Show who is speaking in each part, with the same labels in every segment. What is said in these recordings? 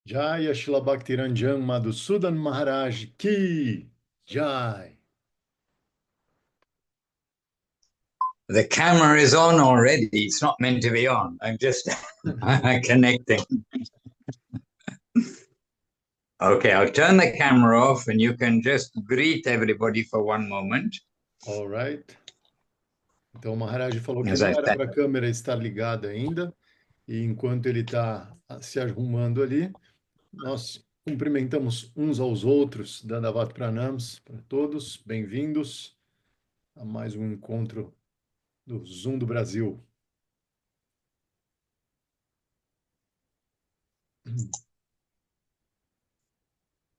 Speaker 1: Jaya Shila Bhaktiranjan Madhusudan Maharaj Ki Jai.
Speaker 2: The camera is on already. It's not meant to be on. I'm just connecting. Okay, I'll turn the camera off and you can just greet everybody for one moment.
Speaker 1: All right. Então, o Maharaj falou que
Speaker 2: As
Speaker 1: não
Speaker 2: I
Speaker 1: era
Speaker 2: said.
Speaker 1: para a câmera estar ligada ainda, e enquanto ele está se arrumando ali, nós cumprimentamos uns aos outros, Dandavat Pranams para todos, bem-vindos a mais um encontro do Zoom do Brasil.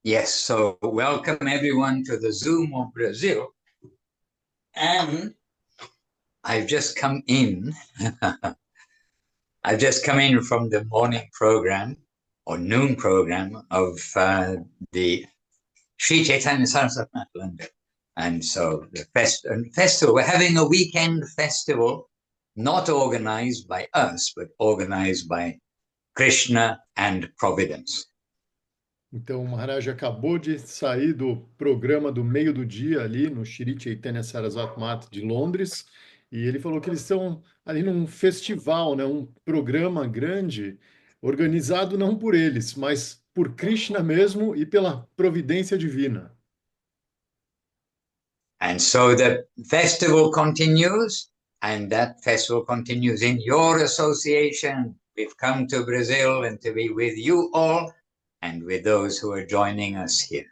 Speaker 2: Yes, so welcome everyone to the Zoom of Brazil. And I've just come in. I've just come in from the morning program or noon program of the Sri Chaitanya Saraswati Math London. And so the festival, we're having a weekend festival, not organized by us, but organized by Krishna and Providence.
Speaker 1: Então, o Maharaj acabou de sair do programa do meio do dia ali no Shri Chaitanya Saraswati Math de Londres, e ele falou que eles estão ali num festival, né, um programa grande, organizado não por eles, mas por Krishna mesmo e pela providência divina.
Speaker 2: And so the festival continues, and that festival continues in your association. We've come to Brazil and to be with you all and with those who are joining us here.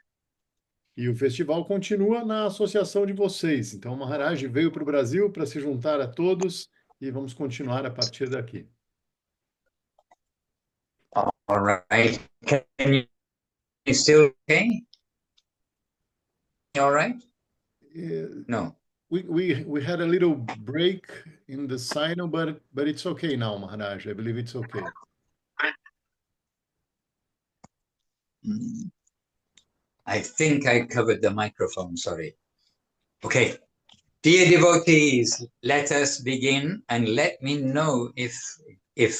Speaker 1: E o festival continua na associação de vocês. Então, o Maharaj veio para o Brasil para se juntar a todos e vamos continuar a partir daqui.
Speaker 2: All right. Can you still okay? All right? No.
Speaker 1: We had a little break in the signal, but it's okay now, Maharaj. I believe it's okay.
Speaker 2: I think I covered the microphone, sorry. Okay. Dear devotees, let us begin and let me know if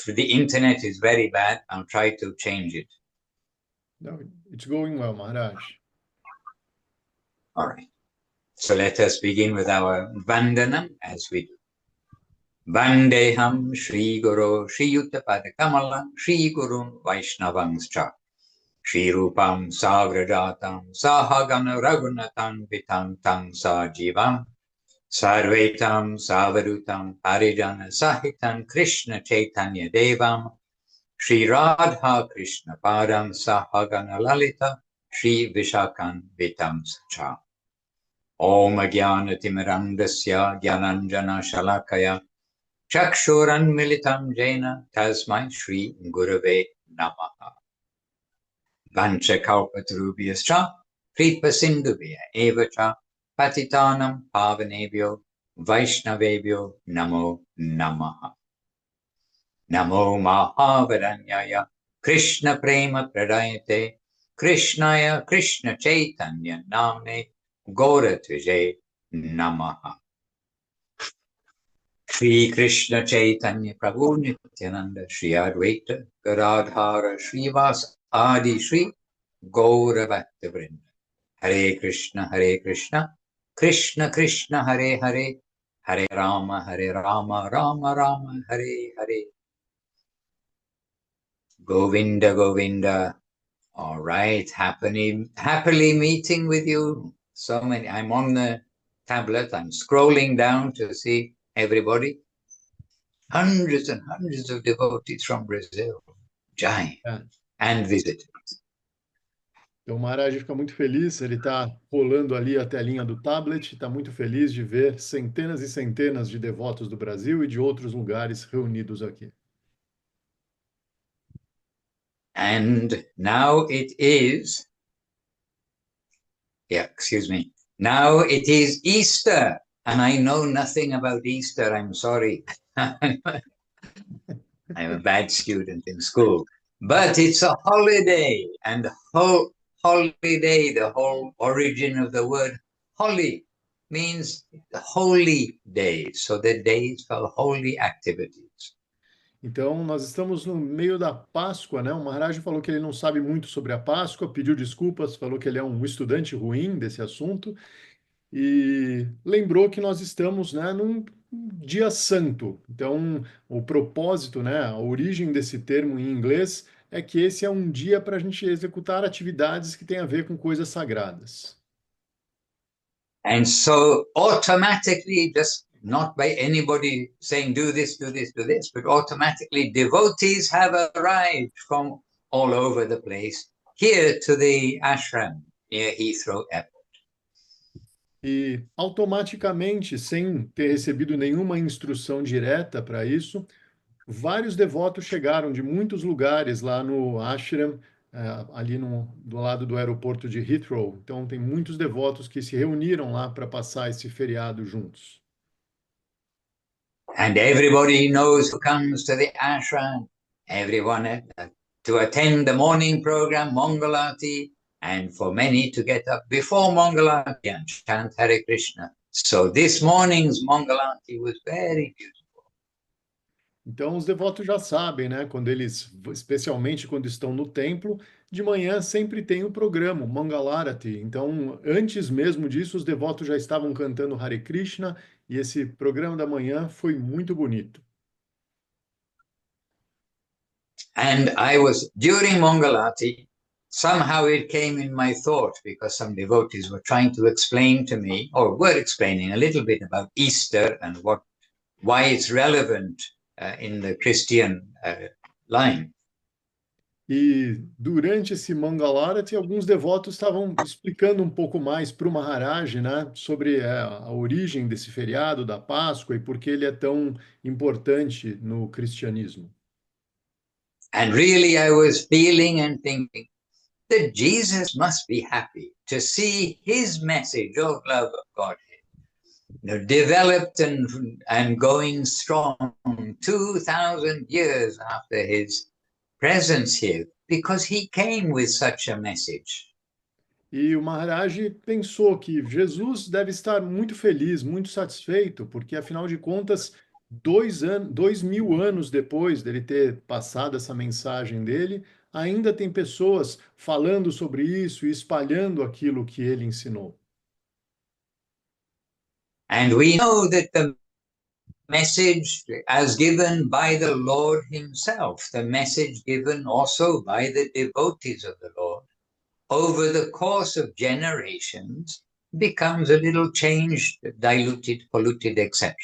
Speaker 2: the internet is very bad. I'll try to change it.
Speaker 1: No, it's going well, Maharaj.
Speaker 2: All right. So let us begin with our Vandanam as we do. Vandeham Shri Guru Shri Yuttapada Kamalam Shri Gurun Vaishnavangscha Shri Rupam Sagrajatam Sahagana Raghunatam Vitam Tam Sajivam Sarvetam Savadutam Parijana Sahitam Krishna Chaitanya Devam Shri Radha Krishna Padam Sahagana Lalita Shri Vishakan Vitam Sacha Om Jnanatimmirandasya Jnananjana Shalakaya Chakshuranmilitam Jena Tasmai Shri Gurave Namaha Vanchakalpatarubhyascha Kripasindubhya Evacha Patitanam Pavanebhyo Vaishnavebhyo Namo Namaha Namo Mahavaranyaya Krishna Prema Pradayate Krishnaya Krishna Chaitanya Namne Gauratvije Namaha Shri Krishna Chaitanya Prabhu Nityananda Shri Advaita Gadadhara Srivas Adi Shri Gauravakta Vrinda Hare Krishna Krishna Krishna Hare Hare Hare Rama Rama Rama Hare Hare Govinda Govinda. All right, happily meeting with you. So many. I'm on the tablet. I'm scrolling down to see everybody. Hundreds and hundreds of devotees from Brazil, Jai, and visitors.
Speaker 1: Então, o Maharaj fica muito feliz, ele está rolando ali a telinha do tablet, está muito feliz de ver centenas e centenas de devotos do Brasil e de outros lugares reunidos aqui.
Speaker 2: And now it is, excuse me, now it is Easter, and I know nothing about Easter, I'm sorry. I'm a bad student in school, but it's a holiday, and holiday, the whole origin of the word holy means holy days. So the days for holy activities.
Speaker 1: Então, nós estamos no meio da Páscoa, né? O Maharaj falou que ele não sabe muito sobre a Páscoa, pediu desculpas, falou que ele é um estudante ruim desse assunto e lembrou que nós estamos, né, num dia santo. Então, o propósito, né, a origem desse termo em inglês é que esse é um dia para a gente executar atividades que têm a ver com coisas sagradas.
Speaker 2: And so automatically, just not by anybody saying, do this, do this, do this, but automatically devotees have arrived from all over the place here to the ashram near Heathrow Airport.
Speaker 1: E automaticamente, sem ter recebido nenhuma instrução direta para isso, vários devotos chegaram de muitos lugares lá no ashram, ali do lado do aeroporto de Heathrow. Então, tem muitos devotos que se reuniram lá para passar esse feriado juntos.
Speaker 2: And everybody knows who comes to the ashram, everyone to attend the morning program, Mangalarti, and for many to get up before Mangalarti and chant Hare Krishna. So this morning's Mangalarti was very beautiful.
Speaker 1: Então, os devotos já sabem, né? Quando eles, especialmente quando estão no templo, de manhã sempre tem o programa, o Mangalarati. Então, antes mesmo disso, os devotos já estavam cantando Hare Krishna e esse programa da manhã foi muito bonito.
Speaker 2: And I was, during Mangalarti, somehow it came in my thought because some devotees were trying to explain to me, or were explaining a little bit about Easter and why it's relevant in the Christian line.
Speaker 1: E durante esse Mangalarati, alguns devotos estavam explicando um pouco mais para o Maharaj, né, sobre a origem desse feriado da Páscoa e por que ele é tão importante no cristianismo.
Speaker 2: And really, I was feeling and thinking that Jesus must be happy to see his message of love of God, developed and going strong 2,000 years after his presence here, because he came with such a message.
Speaker 1: E o Maharaj pensou que Jesus deve estar muito feliz, muito satisfeito, porque afinal de contas, 2.000 anos depois dele ter passado essa mensagem dele, ainda tem pessoas falando sobre isso e espalhando aquilo que ele ensinou.
Speaker 2: And we know that the message as given by the Lord himself, the message given also by the devotees of the Lord, over the course of generations, becomes a little changed, diluted, polluted, etc.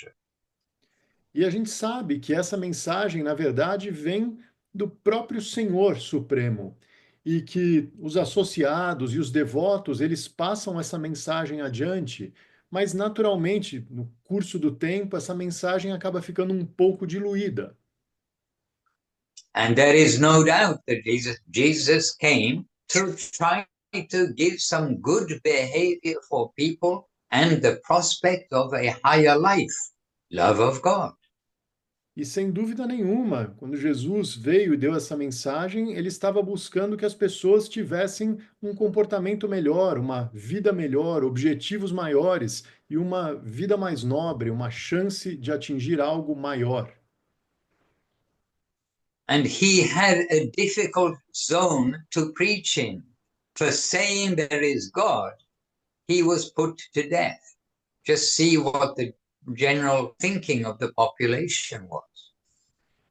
Speaker 1: E a gente sabe que essa mensagem, na verdade, vem do próprio Senhor Supremo e que os associados e os devotos, eles passam essa mensagem adiante, mas naturalmente, no curso do tempo, essa mensagem acaba ficando um pouco diluída.
Speaker 2: And there is no doubt that Jesus came to try to give some good behavior for people and the prospect of a higher life, love of God.
Speaker 1: E sem dúvida nenhuma, quando Jesus veio e deu essa mensagem, ele estava buscando que as pessoas tivessem um comportamento melhor, uma vida melhor, objetivos maiores e uma vida mais nobre, uma chance de atingir algo maior.
Speaker 2: And he had a difficult zone to preach in. For saying there is God, he was put to death. Just see what the general thinking of the population was.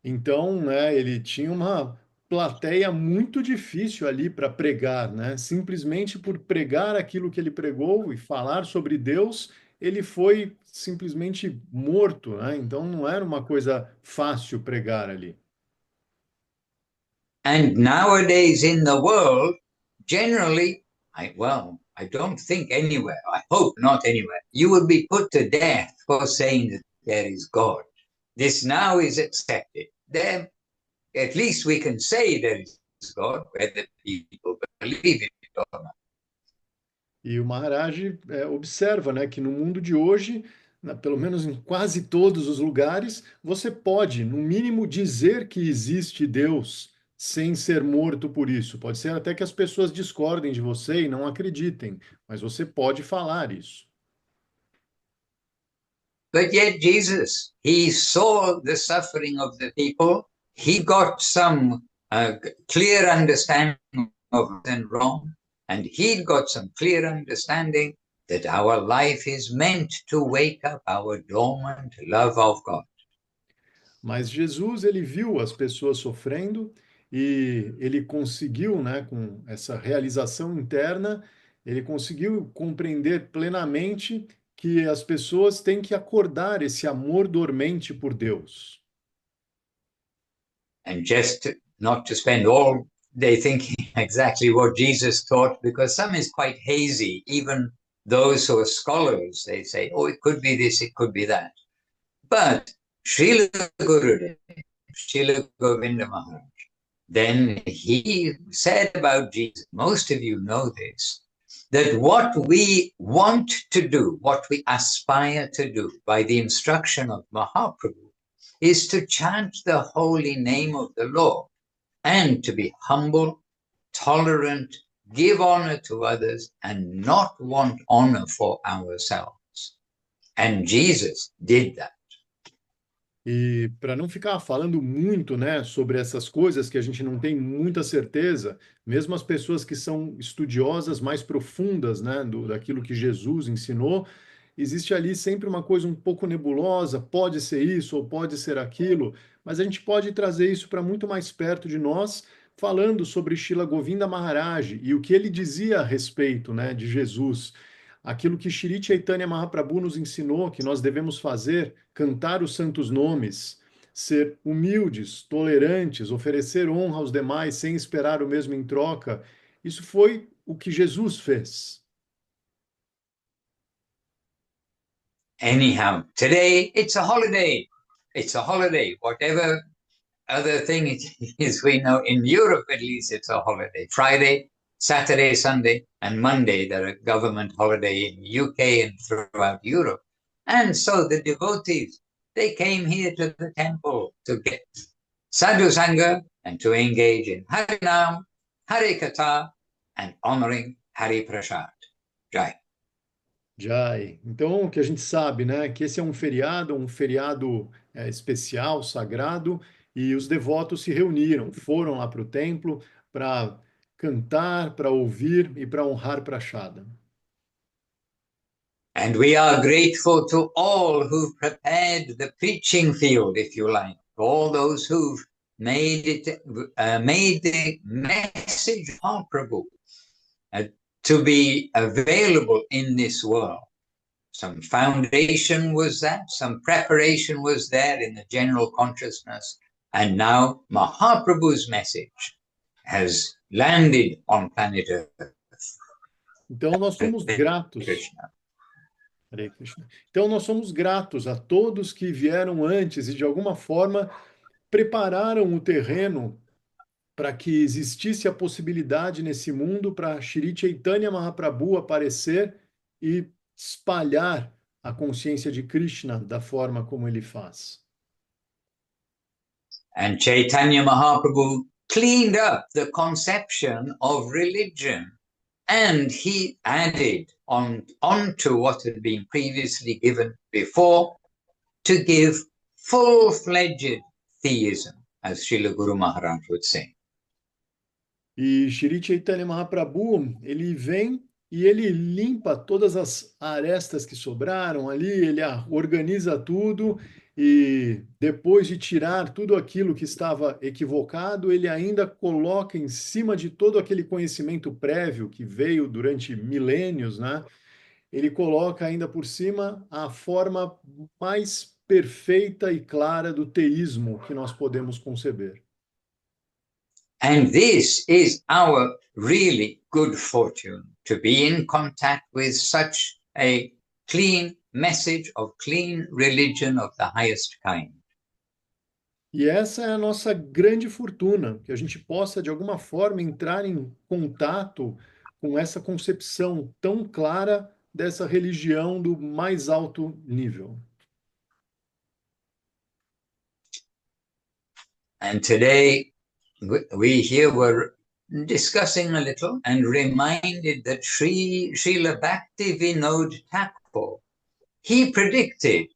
Speaker 1: Então, né, ele tinha uma plateia muito difícil ali para pregar, né? Simplesmente por pregar aquilo que ele pregou e falar sobre Deus, ele foi simplesmente morto, né? Então não era uma coisa fácil pregar ali.
Speaker 2: And nowadays in the world, generally, I don't think anywhere, I hope not anywhere, you would be put to death for saying that there is God. This now is accepted. Then at least we can say there is God, whether people believe it or not.
Speaker 1: E o Maharaj observa, né, que no mundo de hoje, pelo menos em quase todos os lugares, você pode, no mínimo, dizer que existe Deus sem ser morto por isso. Pode ser até que as pessoas discordem de você e não acreditem, mas você pode falar isso.
Speaker 2: But yet Jesus, he saw the suffering of the people he got some clear understanding of right and wrong, and he'd got some clear understanding that our life is meant to wake up our dormant love of God.
Speaker 1: Mas Jesus, ele viu as pessoas sofrendo e ele conseguiu, né, com essa realização interna, ele conseguiu compreender plenamente que as pessoas têm que acordar esse amor dormente por Deus.
Speaker 2: And just not to spend all day thinking exactly what Jesus taught, because some is quite hazy. Even those who are scholars, they say, oh, it could be this, it could be that. But Srila Gurudev, Srila Govinda Maharaj, then he said about Jesus, most of you know this, that what we want to do, what we aspire to do by the instruction of Mahaprabhu is to chant the holy name of the Lord and to be humble, tolerant, give honor to others, and not want honor for ourselves. And Jesus did that.
Speaker 1: E para não ficar falando muito, né, sobre essas coisas que a gente não tem muita certeza, mesmo as pessoas que são estudiosas mais profundas, né, daquilo que Jesus ensinou, existe ali sempre uma coisa um pouco nebulosa, pode ser isso ou pode ser aquilo, mas a gente pode trazer isso para muito mais perto de nós, falando sobre Srila Govinda Maharaj e o que ele dizia a respeito, né, de Jesus. Aquilo que Shri Chaitanya Mahaprabhu nos ensinou que nós devemos fazer, cantar os santos nomes, ser humildes, tolerantes, oferecer honra aos demais sem esperar o mesmo em troca. Isso foi o que Jesus fez.
Speaker 2: Anyhow, today it's a holiday. It's a holiday. Whatever other thing it is, we know in Europe at least it's a holiday. Friday, Saturday, Sunday, and Monday, there are government holiday in UK and throughout Europe. And so the devotees, they came here to the temple to get sadhu sangha and to engage in Harinam, Hari Katha, and honoring Hari Prasad. Jai.
Speaker 1: Jai. Então, o que a gente sabe, né, que esse é um feriado especial, sagrado, e os devotos se reuniram, foram lá para o templo para cantar, para ouvir e para honrar Prashada.
Speaker 2: And we are grateful to all who've prepared the preaching field, if you like, all those who've made the message of Prabhu to be available in this world. Some foundation was that, some preparation was there in the general consciousness, and now Mahaprabhu's message has landed on planet Earth.
Speaker 1: Então, nós somos gratos.
Speaker 2: Krishna.
Speaker 1: Hare Krishna. Então, nós somos gratos a todos que vieram antes e, de alguma forma, prepararam o terreno para que existisse a possibilidade nesse mundo para Shri Chaitanya Mahaprabhu aparecer e espalhar a consciência de Krishna da forma como ele faz.
Speaker 2: And Chaitanya Mahaprabhu cleaned up the conception of religion, and he added onto what had been previously given before to give full-fledged theism, as Srila Guru Maharaj would say.
Speaker 1: E Shri Chaitanya Mahaprabhu, ele vem e ele limpa todas as arestas que sobraram ali, ele organiza tudo e depois de tirar tudo aquilo que estava equivocado, ele ainda coloca em cima de todo aquele conhecimento prévio que veio durante milênios, né? Ele coloca ainda por cima a forma mais perfeita e clara do teísmo que nós podemos conceber.
Speaker 2: And this is our really good fortune, to be in contact with such a clean message of clean religion of the highest kind.
Speaker 1: E essa é a nossa grande fortuna, que a gente possa, de alguma forma, entrar em contato com essa concepção tão clara dessa religião do mais alto nível.
Speaker 2: And today, we here were discussing a little and reminded that Srila Bhakti Vinod Thakur, he predicted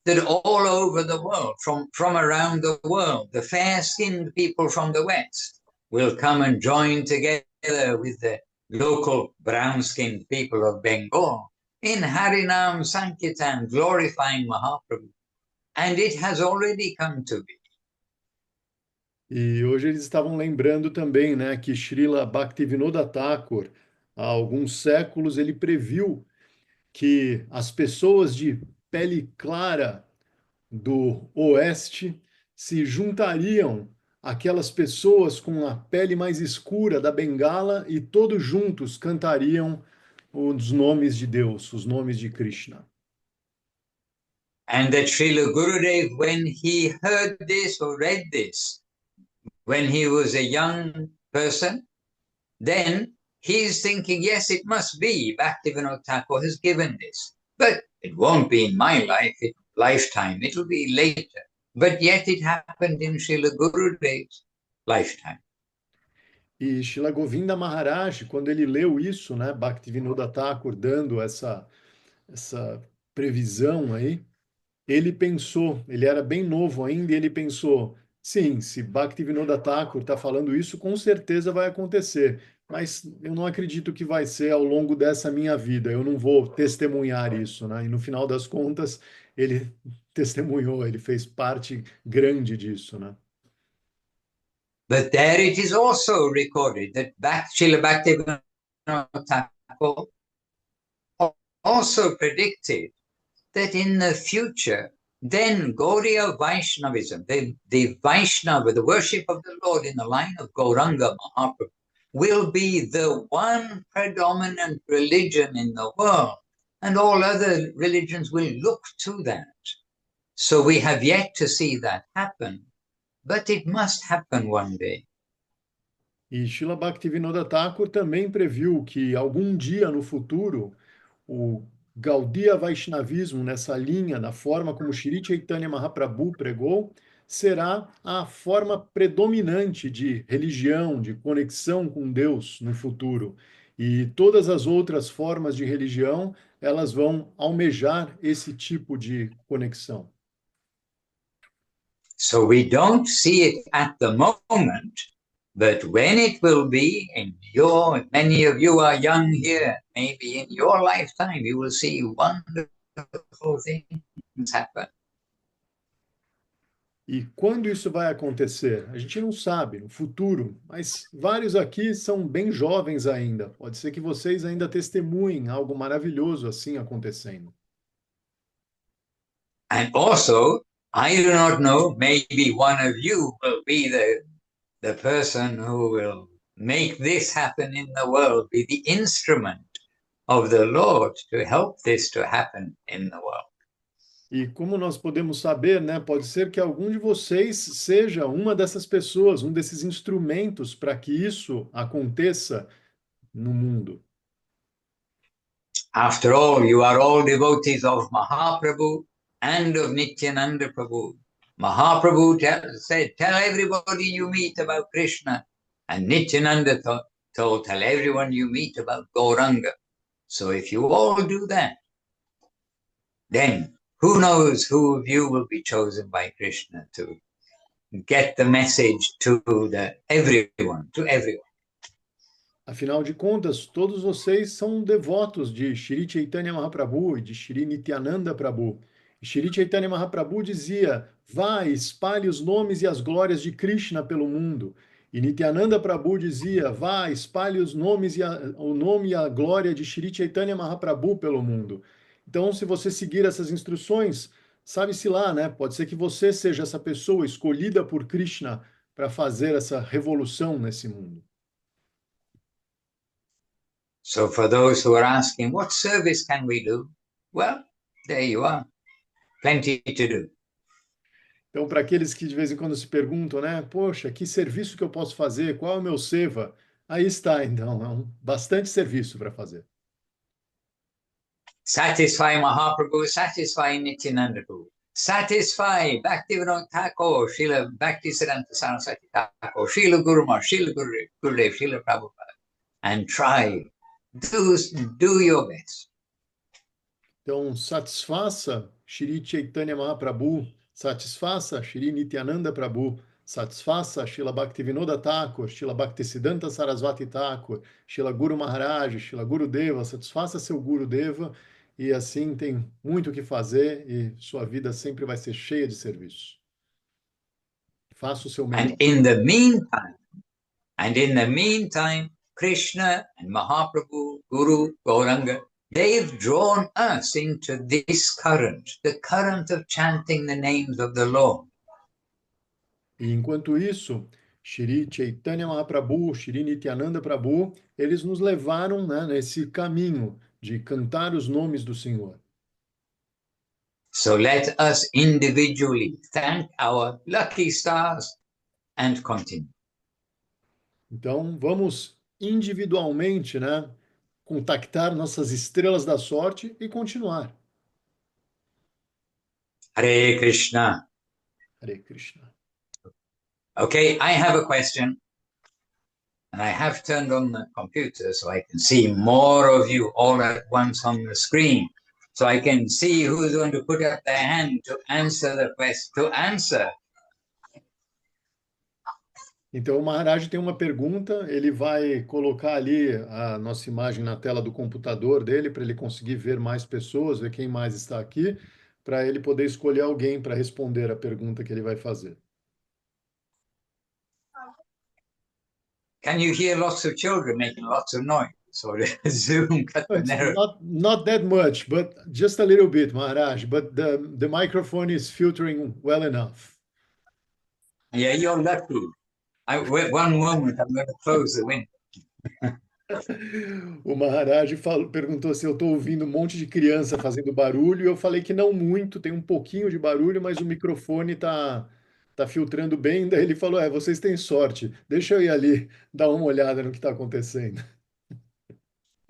Speaker 2: that all over the world, from around the world, the fair-skinned people from the West will come and join together with the local brown-skinned people of Bengal in Harinam Sankirtan, glorifying Mahaprabhu. And it has already come to be.
Speaker 1: E hoje eles estavam lembrando também, né, que Srila Bhaktivinoda Thakur, há alguns séculos, ele previu que as pessoas de pele clara do Oeste se juntariam àquelas pessoas com a pele mais escura da Bengala e todos juntos cantariam os nomes de Deus, os nomes de Krishna.
Speaker 2: And that Srila Gurudev, when he heard this or read this, when he was a young person, then he's thinking, yes, it must be. Bhaktivinoda Thakur has given this. But it won't be in my lifetime. It'll be later. But yet it happened in Srila Gurudev's lifetime.
Speaker 1: E Srila Govinda Maharaj, quando ele leu isso, né, Bhaktivinoda Thakur dando essa previsão aí, ele pensou, ele era bem novo ainda, e ele pensou, sim, se Bhaktivinoda Thakur está falando isso, com certeza vai acontecer, mas eu não acredito que vai ser ao longo dessa minha vida, eu não vou testemunhar isso, né? E no final das contas, ele testemunhou, ele fez parte grande disso, né?
Speaker 2: But there it is also recorded that Srila Bhaktivinoda Thakur also predicted that in the future, then Gaudiya Vaishnavism, the Vaishnava, the worship of the Lord in the line of Gauranga Mahaprabhu, will be the one predominant religion in the world, and all other religions will look to that. So we have yet to see that happen, but it must happen one day.
Speaker 1: E Srila Bhaktivinoda Thakur também previu que algum dia no futuro o Gaudiya Vaishnavismo, nessa linha, da forma como Shri Chaitanya Mahaprabhu pregou, será a forma predominante de religião, de conexão com Deus no futuro. E todas as outras formas de religião, elas vão almejar esse tipo de conexão.
Speaker 2: So we don't see it at the moment, but when it will be, many of you are young here, maybe in your lifetime, you will see wonderful things happen.
Speaker 1: E quando isso vai acontecer? A gente não sabe, no futuro, mas vários aqui são bem jovens ainda. Pode ser que vocês ainda testemunhem algo maravilhoso assim acontecendo.
Speaker 2: And also, I do not know, maybe one of you will be the person who will make this happen in the world, be the instrument of the Lord to help this to happen in the world.
Speaker 1: E como nós podemos saber, né, pode ser que algum de vocês seja uma dessas pessoas, um desses instrumentos para que isso aconteça no mundo.
Speaker 2: After all, you are all devotees of Mahaprabhu and of Nityananda Prabhu. Mahaprabhu said, tell everybody you meet about Krishna. And Nityananda told, tell everyone you meet about Gauranga. So if you all do that, then who knows who of you will be chosen by Krishna to get the message to everyone.
Speaker 1: Afinal de contas, todos vocês são devotos de Shri Chaitanya Mahaprabhu e de Shri Nityananda Prabhu. E Shri Chaitanya Mahaprabhu dizia, vá, espalhe os nomes e as glórias de Krishna pelo mundo. E Nityananda Prabhu dizia, vá, espalhe os nomes o nome e a glória de Shri Chaitanya Mahaprabhu pelo mundo. Então, se você seguir essas instruções, sabe-se lá, né? Pode ser que você seja essa pessoa escolhida por Krishna para fazer essa revolução nesse mundo.
Speaker 2: So for those who are asking, what service can we do? Well, there you are. Plenty to do.
Speaker 1: Então, para aqueles que de vez em quando se perguntam, né? Poxa, que serviço que eu posso fazer? Qual é o meu seva? Aí está, então, é bastante serviço para fazer.
Speaker 2: Satisfy Mahaprabhu, satisfy Nityananda Prabhu, satisfy Bhaktivinoda Thakur, Srila Bhaktisiddhanta Saraswati Thakur, Srila Guru Maharaj, Srila Gurudev, Srila Prabhupada, and try, do your best.
Speaker 1: Então, satisfaça Shri Chaitanya Mahaprabhu, satisfaça Shri Nityananda Prabhu, satisfaça Srila Bhaktivinoda Thakur, Srila Bhaktisiddhanta Sarasvati Thakur, Srila Guru Maharaj, Srila Guru Deva, satisfaça seu Guru Deva, e assim tem muito o que fazer e sua vida sempre vai ser cheia de serviço. Faça o seu melhor.
Speaker 2: And in the meantime, Krishna and Mahaprabhu, Guru, Gauranga, they've drawn us into this current, the current of chanting the names of the Lord.
Speaker 1: E enquanto isso, Shri Chaitanya Mahaprabhu, Shri Nityananda Prabhu, eles nos levaram, né, nesse caminho de cantar os nomes do Senhor.
Speaker 2: So let us individually thank our lucky stars and continue.
Speaker 1: Então, vamos individualmente, né, contactar nossas estrelas da sorte e continuar.
Speaker 2: Hare Krishna.
Speaker 1: Hare Krishna.
Speaker 2: Okay, I have a question. And I have turned on the computer so I can see more of you all at once on the screen. So I can see who's going to put up their hand to answer the question, to answer.
Speaker 1: Então, o Maharaj tem uma pergunta, ele vai colocar ali a nossa imagem na tela do computador dele, para ele conseguir ver mais pessoas, ver quem mais está aqui, para ele poder escolher alguém para responder a pergunta que ele vai fazer.
Speaker 2: Can you hear lots of children making lots of noise? So Zoom cut the narrow.
Speaker 1: Not that much, but just a little bit, Maharaj. But the microphone is filtering well enough.
Speaker 2: Yeah, you're lucky. One moment, I'm going to close the window.
Speaker 1: O Maharaj perguntou se eu estou ouvindo um monte de criança fazendo barulho, e eu falei que não muito, tem um pouquinho de barulho, mas o microfone tá filtrando bem. Daí ele falou: vocês têm sorte, deixa eu ir ali dar uma olhada no que está acontecendo.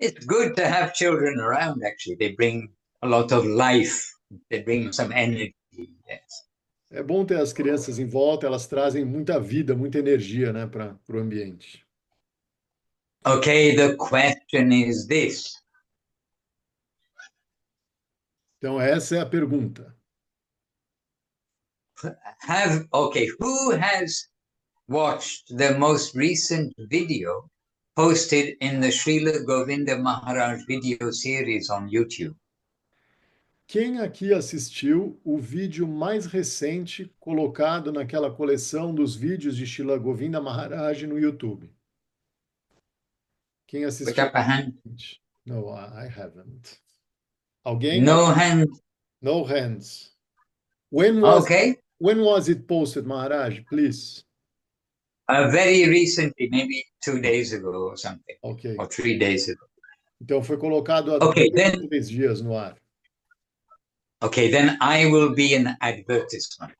Speaker 2: It's good to have children around, actually. They bring a lot of life, they bring some energy. Yes.
Speaker 1: É bom ter as crianças em volta, elas trazem muita vida, muita energia, né, para o ambiente.
Speaker 2: Okay, the question is this.
Speaker 1: Então, essa é a pergunta.
Speaker 2: Who has watched the most recent video posted in the Srila Govinda Maharaj video series on YouTube?
Speaker 1: Quem aqui assistiu o vídeo mais recente colocado naquela coleção dos vídeos de Srila Govinda Maharaj no YouTube? Quem assistiu?
Speaker 2: Put up a hand.
Speaker 1: No, I haven't. Alguém?
Speaker 2: No hand.
Speaker 1: No hands. When was it posted, Maharaj? Please.
Speaker 2: Very recently, maybe 2 days ago or something.
Speaker 1: Okay.
Speaker 2: Or 3 days ago.
Speaker 1: Então foi colocado há 3 dias no ar.
Speaker 2: Okay, then I will be an advertisement.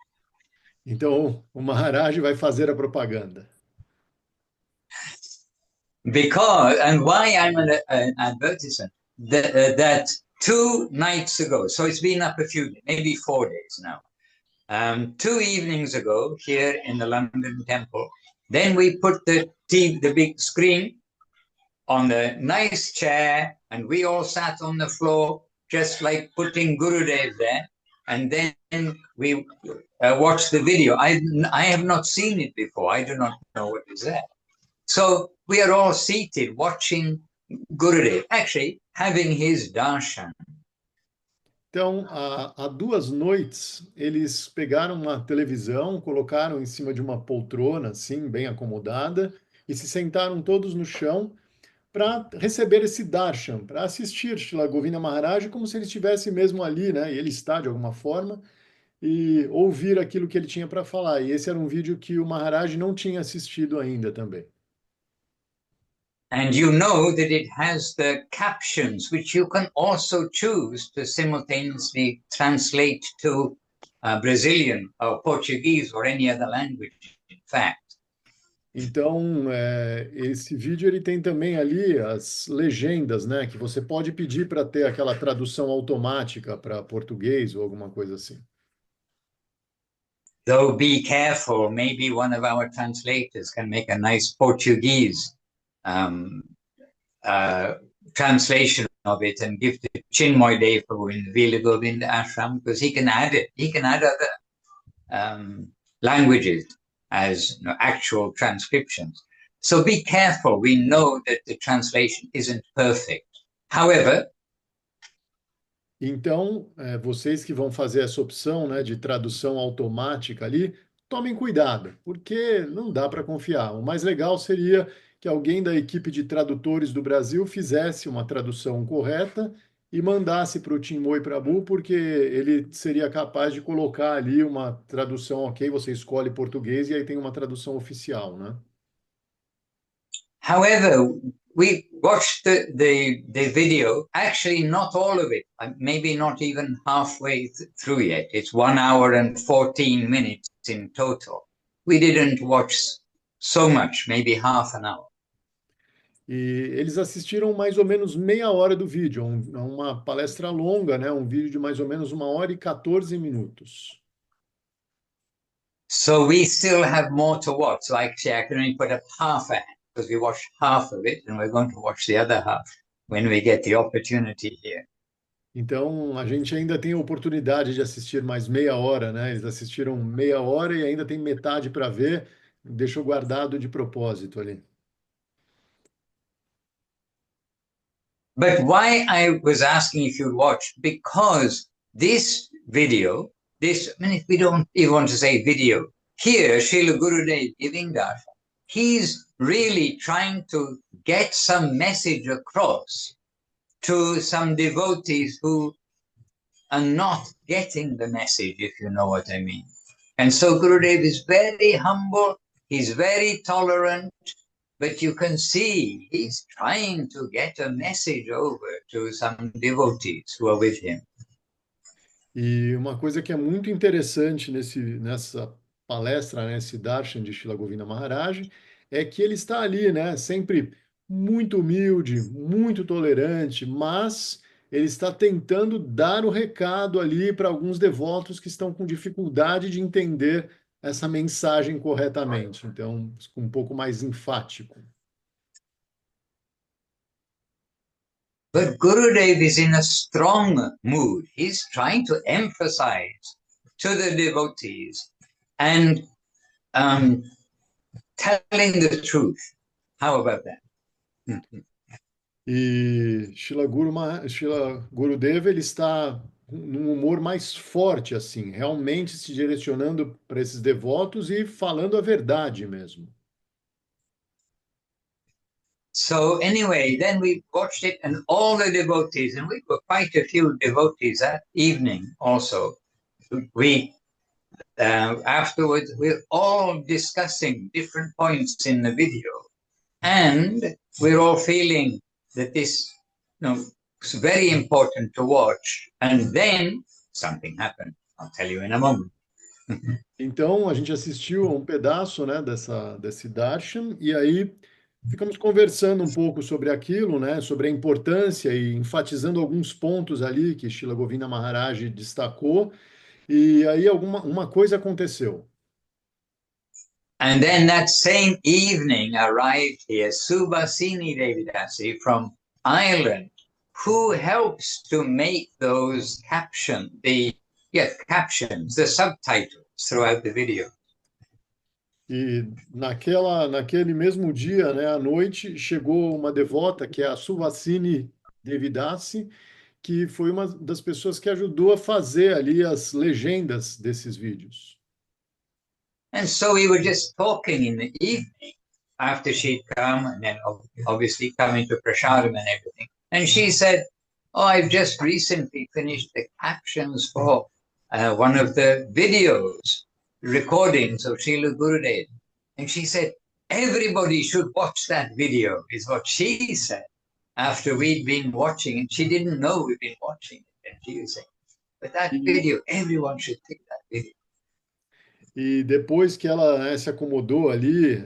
Speaker 1: Então o Maharaj vai fazer a propaganda.
Speaker 2: Because, and why I'm an advertisement, that 2 nights ago, so it's been up a few, maybe 4 days now, 2 evenings ago here in the London Temple, then we put the big screen on the nice chair, and we all sat on the floor, just like putting Gurudev there, and then we watched the video. I have not seen it before. I do not know what is there. So we are all seated watching Gurudev, actually having his darshan.
Speaker 1: Então, há 2 noites, eles pegaram uma televisão, colocaram em cima de uma poltrona, assim, bem acomodada, e se sentaram todos no chão para receber esse darshan, para assistir Srila Govinda Maharaj como se ele estivesse mesmo ali, né? E ele está de alguma forma, e ouvir aquilo que ele tinha para falar. E esse era um vídeo que o Maharaj não tinha assistido ainda também.
Speaker 2: And you know that it has the captions, which you can also choose to simultaneously translate to Brazilian or Portuguese or any other language, in fact.
Speaker 1: Então, esse vídeo ele tem também ali as legendas, né? Que você pode pedir para ter aquela tradução automática para português ou alguma coisa assim.
Speaker 2: Though be careful, maybe one of our translators can make a nice Portuguese translation of it and give to Chinmoy Dev Prabhu in the Vila Govinda Ashram, because he can add it. He can add other languages as actual transcriptions. So be careful. We know that the translation isn't perfect. However,
Speaker 1: Então, vocês que vão fazer essa opção, né, de tradução automática ali, tomem cuidado, porque não dá para confiar. O mais legal seria que alguém da equipe de tradutores do Brasil fizesse uma tradução correta e mandasse para o Chinmoy Prabhu, porque ele seria capaz de colocar ali uma tradução, ok, você escolhe português e aí tem uma tradução oficial, né?
Speaker 2: However, we watched the video, actually not all of it, maybe not even halfway through yet. It's 1 hour and 14 minutes in total. We didn't watch so much, maybe half an hour.
Speaker 1: E eles assistiram mais ou menos meia hora do vídeo, uma palestra longa, né? Um vídeo de mais ou menos 1 hora e 14 minutos.
Speaker 2: So we still have more to watch. So actually, I can only put up half a hand because we watched half of it, and we're going to watch the other half when we get the opportunity here.
Speaker 1: Então, a gente ainda tem a oportunidade de assistir mais meia hora, né? Eles assistiram meia hora e ainda tem metade para ver, deixou guardado de propósito ali.
Speaker 2: But why I was asking if you watched, because this video, I mean, if we don't even want to say video, here, Srila Gurudev giving darshan, he's really trying to get some message across to some devotees who are not getting the message, if you know what I mean. And so Gurudev is very humble, he's very tolerant, but you can see he's trying to get a message over to some devotees who are with him.
Speaker 1: E uma coisa que é muito interessante nessa palestra, né, esse Darshan de Shila Govinda Maharaj, é que ele está ali, né, sempre muito humilde, muito tolerante, mas ele está tentando dar o recado ali para alguns devotos que estão com dificuldade de entender essa mensagem corretamente. Então, um pouco mais enfático.
Speaker 2: But Gurudev is in a strong mood. He's trying to emphasize to the devotees and telling the truth. How about that?
Speaker 1: E Shila Gurudeva, ele está num humor mais forte, assim, realmente se direcionando para esses devotos e falando a verdade mesmo.
Speaker 2: So anyway, then we watched it, and all the devotees, and we were quite a few devotees that evening also. We afterwards we're all discussing different points in the video, and we're all feeling that this, is very important to watch. And then something happened. I'll tell you in a moment.
Speaker 1: Então, a gente assistiu a um pedaço, né, desse darshan, e aí ficamos conversando um pouco sobre aquilo, né, sobre a importância e enfatizando alguns pontos ali que Shila Govinda Maharaj destacou, e aí uma coisa aconteceu.
Speaker 2: And then that same evening arrived here Subhasini Devidasi from Ireland, who helps to make those captions, the subtitles throughout the video.
Speaker 1: E naquele mesmo dia, né, à noite, chegou uma devota, que é a Suvasini Devidasi, que foi uma das pessoas que ajudou a fazer ali as legendas desses vídeos.
Speaker 2: And so we were just talking in the evening after she'd come, and then obviously coming to Prasadam and everything. And she said, "Oh, I've just recently finished the captions for one of the videos, recordings of Srila Gurudev." And she said, "Everybody should watch that video," is what she said after we'd been watching it. She didn't know we'd been watching it. And she was saying, "But that video, everyone should take that video."
Speaker 1: E depois que ela, né, se acomodou ali,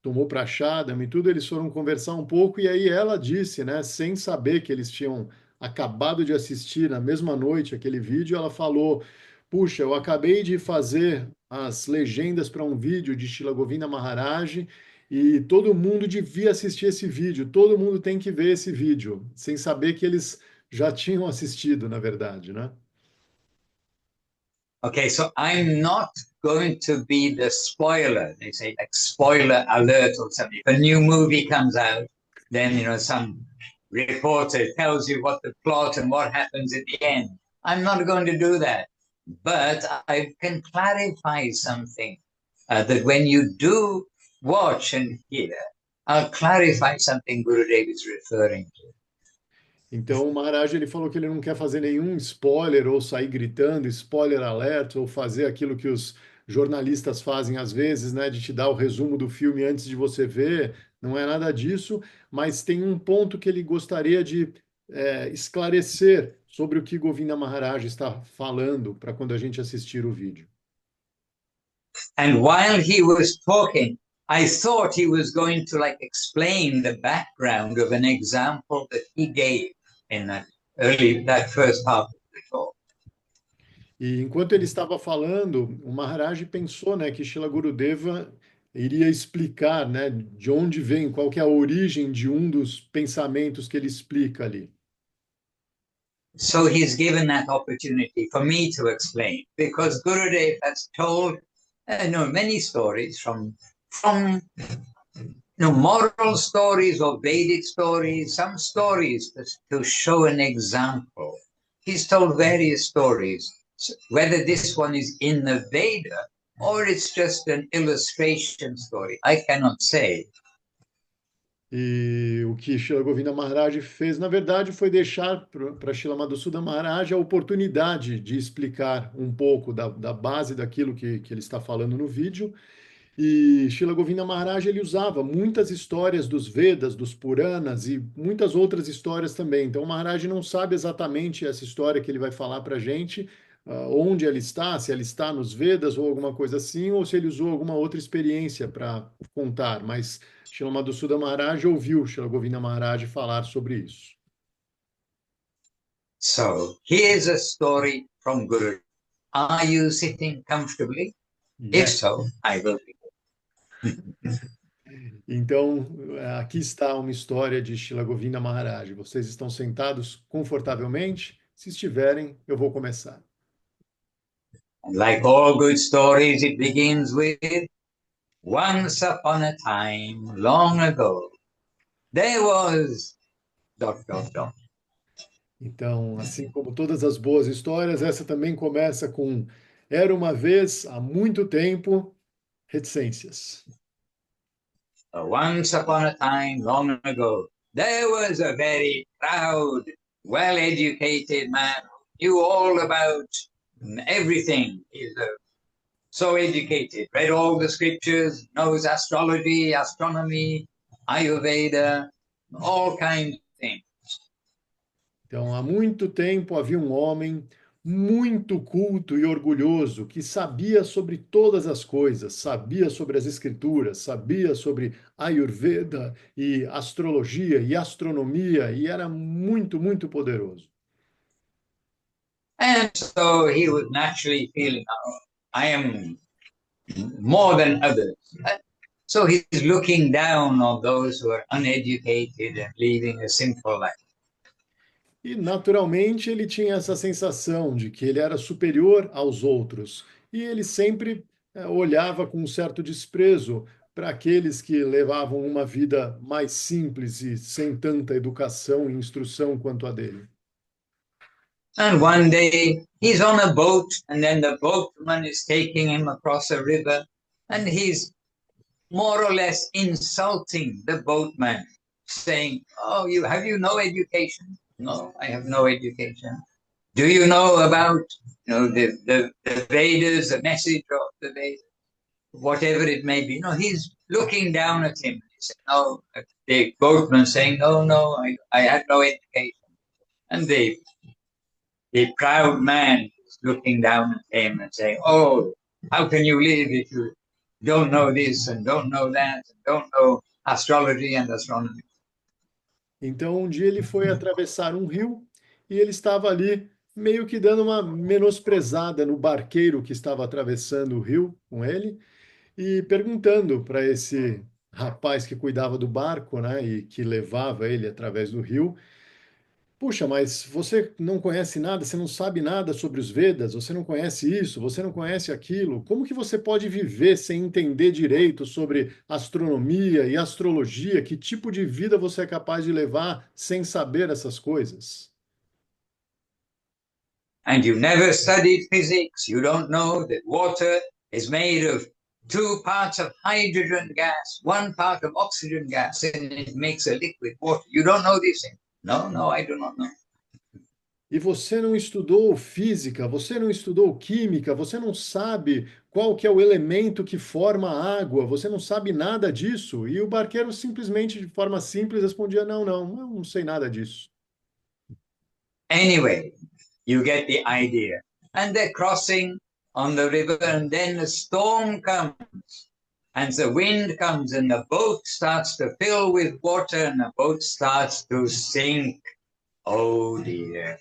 Speaker 1: tomou prachada e tudo, eles foram conversar um pouco e aí ela disse, né, sem saber que eles tinham acabado de assistir na mesma noite aquele vídeo, ela falou: "Puxa, eu acabei de fazer as legendas para um vídeo de Shila Govinda Maharaj e todo mundo devia assistir esse vídeo, todo mundo tem que ver esse vídeo, sem saber que eles já tinham assistido, na verdade, né?
Speaker 2: Okay, so I'm not going to be the spoiler. They say like spoiler alert or something. If a new movie comes out, then some reporter tells you what the plot and what happens at the end. I'm not going to do that, but I can clarify something that when you do watch and hear, I'll clarify something Gurudev is referring to.
Speaker 1: Então, o Maharaj ele falou que ele não quer fazer nenhum spoiler ou sair gritando spoiler alert ou fazer aquilo que os jornalistas fazem às vezes, né, de te dar o resumo do filme antes de você ver. Não é nada disso, mas tem um ponto que ele gostaria de esclarecer sobre o que Govinda Maharaj está falando para quando a gente assistir o vídeo.
Speaker 2: And while he was talking, I thought he was going to like explain the background of an example that he gave in that first half of the talk.
Speaker 1: E enquanto ele estava falando, o Maharaj pensou, né, que Shila Gurudeva iria explicar, né, de onde vem, qual que é a origem de um dos pensamentos que ele explica ali.
Speaker 2: So he's given that opportunity for me to explain because Gurudev has told many stories from moral stories or Vedic stories, some stories to show an example. He's told various stories, whether this one is in the Veda or it's just an illustration story. I cannot say.
Speaker 1: E o que Shila Govinda Maharaj fez, na verdade, foi deixar para Shila Madhusudana Maharaj a oportunidade de explicar um pouco da base daquilo que ele está falando no vídeo. E Shila Govinda Maharaj ele usava muitas histórias dos Vedas, dos Puranas e muitas outras histórias também. Então o Maharaj não sabe exatamente essa história que ele vai falar para a gente, onde ela está, se ela está nos Vedas ou alguma coisa assim, ou se ele usou alguma outra experiência para contar. Mas Shila Madhusudana Maharaj ouviu Shila Govinda Maharaj falar sobre isso.
Speaker 2: So here's a story from Guru. Are you sitting comfortably? If
Speaker 1: Yes.
Speaker 2: so, I will be.
Speaker 1: Então, aqui está uma história de Shila Govinda Maharaj. Vocês estão sentados confortavelmente? Se estiverem, eu vou começar.
Speaker 2: And like all good stories, it begins with once upon a time, long ago, there was dot dot dot.
Speaker 1: Então, assim como todas as boas histórias, essa também começa com era uma vez, há muito tempo, reticências.
Speaker 2: Once upon a time, long ago, there was a very proud, well-educated man who knew all about everything. He's so educated, read all the scriptures, knows astrology, astronomy, Ayurveda, all kinds of things.
Speaker 1: Então, há muito tempo havia um homem muito culto e orgulhoso que sabia sobre todas as coisas, sabia sobre as escrituras, sabia sobre Ayurveda e astrologia e astronomia e era muito, muito poderoso.
Speaker 2: And so he was naturally feeling, oh, I am more than others. So he's looking down on those who are uneducated and leading a simple life.
Speaker 1: E naturalmente ele tinha essa sensação de que ele era superior aos outros. E ele sempre olhava com um certo desprezo para aqueles que levavam uma vida mais simples e sem tanta educação e instrução quanto a dele.
Speaker 2: And one day he's on a boat, and then the boatman is taking him across a river, and he's more or less insulting the boatman, saying, "Oh, have you no education? No, I have no education. Do you know about the Vedas, the message of the Vedas, whatever it may be?" No, he's looking down at him. No, the boatman saying, "No, no, I had no education," and the proud man is looking down at him and saying, "Oh, how can you live if you don't know this and don't know that and don't know astrology and astronomy?"
Speaker 1: Então um dia ele foi atravessar um rio e ele estava ali meio que dando uma menosprezada no barqueiro que estava atravessando o rio com ele e perguntando para esse rapaz que cuidava do barco, né, e que levava ele através do rio. Puxa, mas você não conhece nada, você não sabe nada sobre os Vedas, você não conhece isso, você não conhece aquilo. Como que você pode viver sem entender direito sobre astronomia e astrologia? Que tipo de vida você é capaz de levar sem saber essas coisas?
Speaker 2: And you never studied physics. You don't know that water is made of two parts of hydrogen gas, one part of oxygen gas, and it makes a liquid water. You don't know these things. No, no, I do not know.
Speaker 1: E você não estudou física, você não estudou química, você não sabe qual que é o elemento que forma a água, você não sabe nada disso. E o barqueiro simplesmente, de forma simples, respondia: não, não, eu não sei nada disso.
Speaker 2: Anyway, you get the idea. And they're crossing on the river, and then a storm comes, and the wind comes, and the boat starts to fill with water, and the boat starts to sink. Oh dear.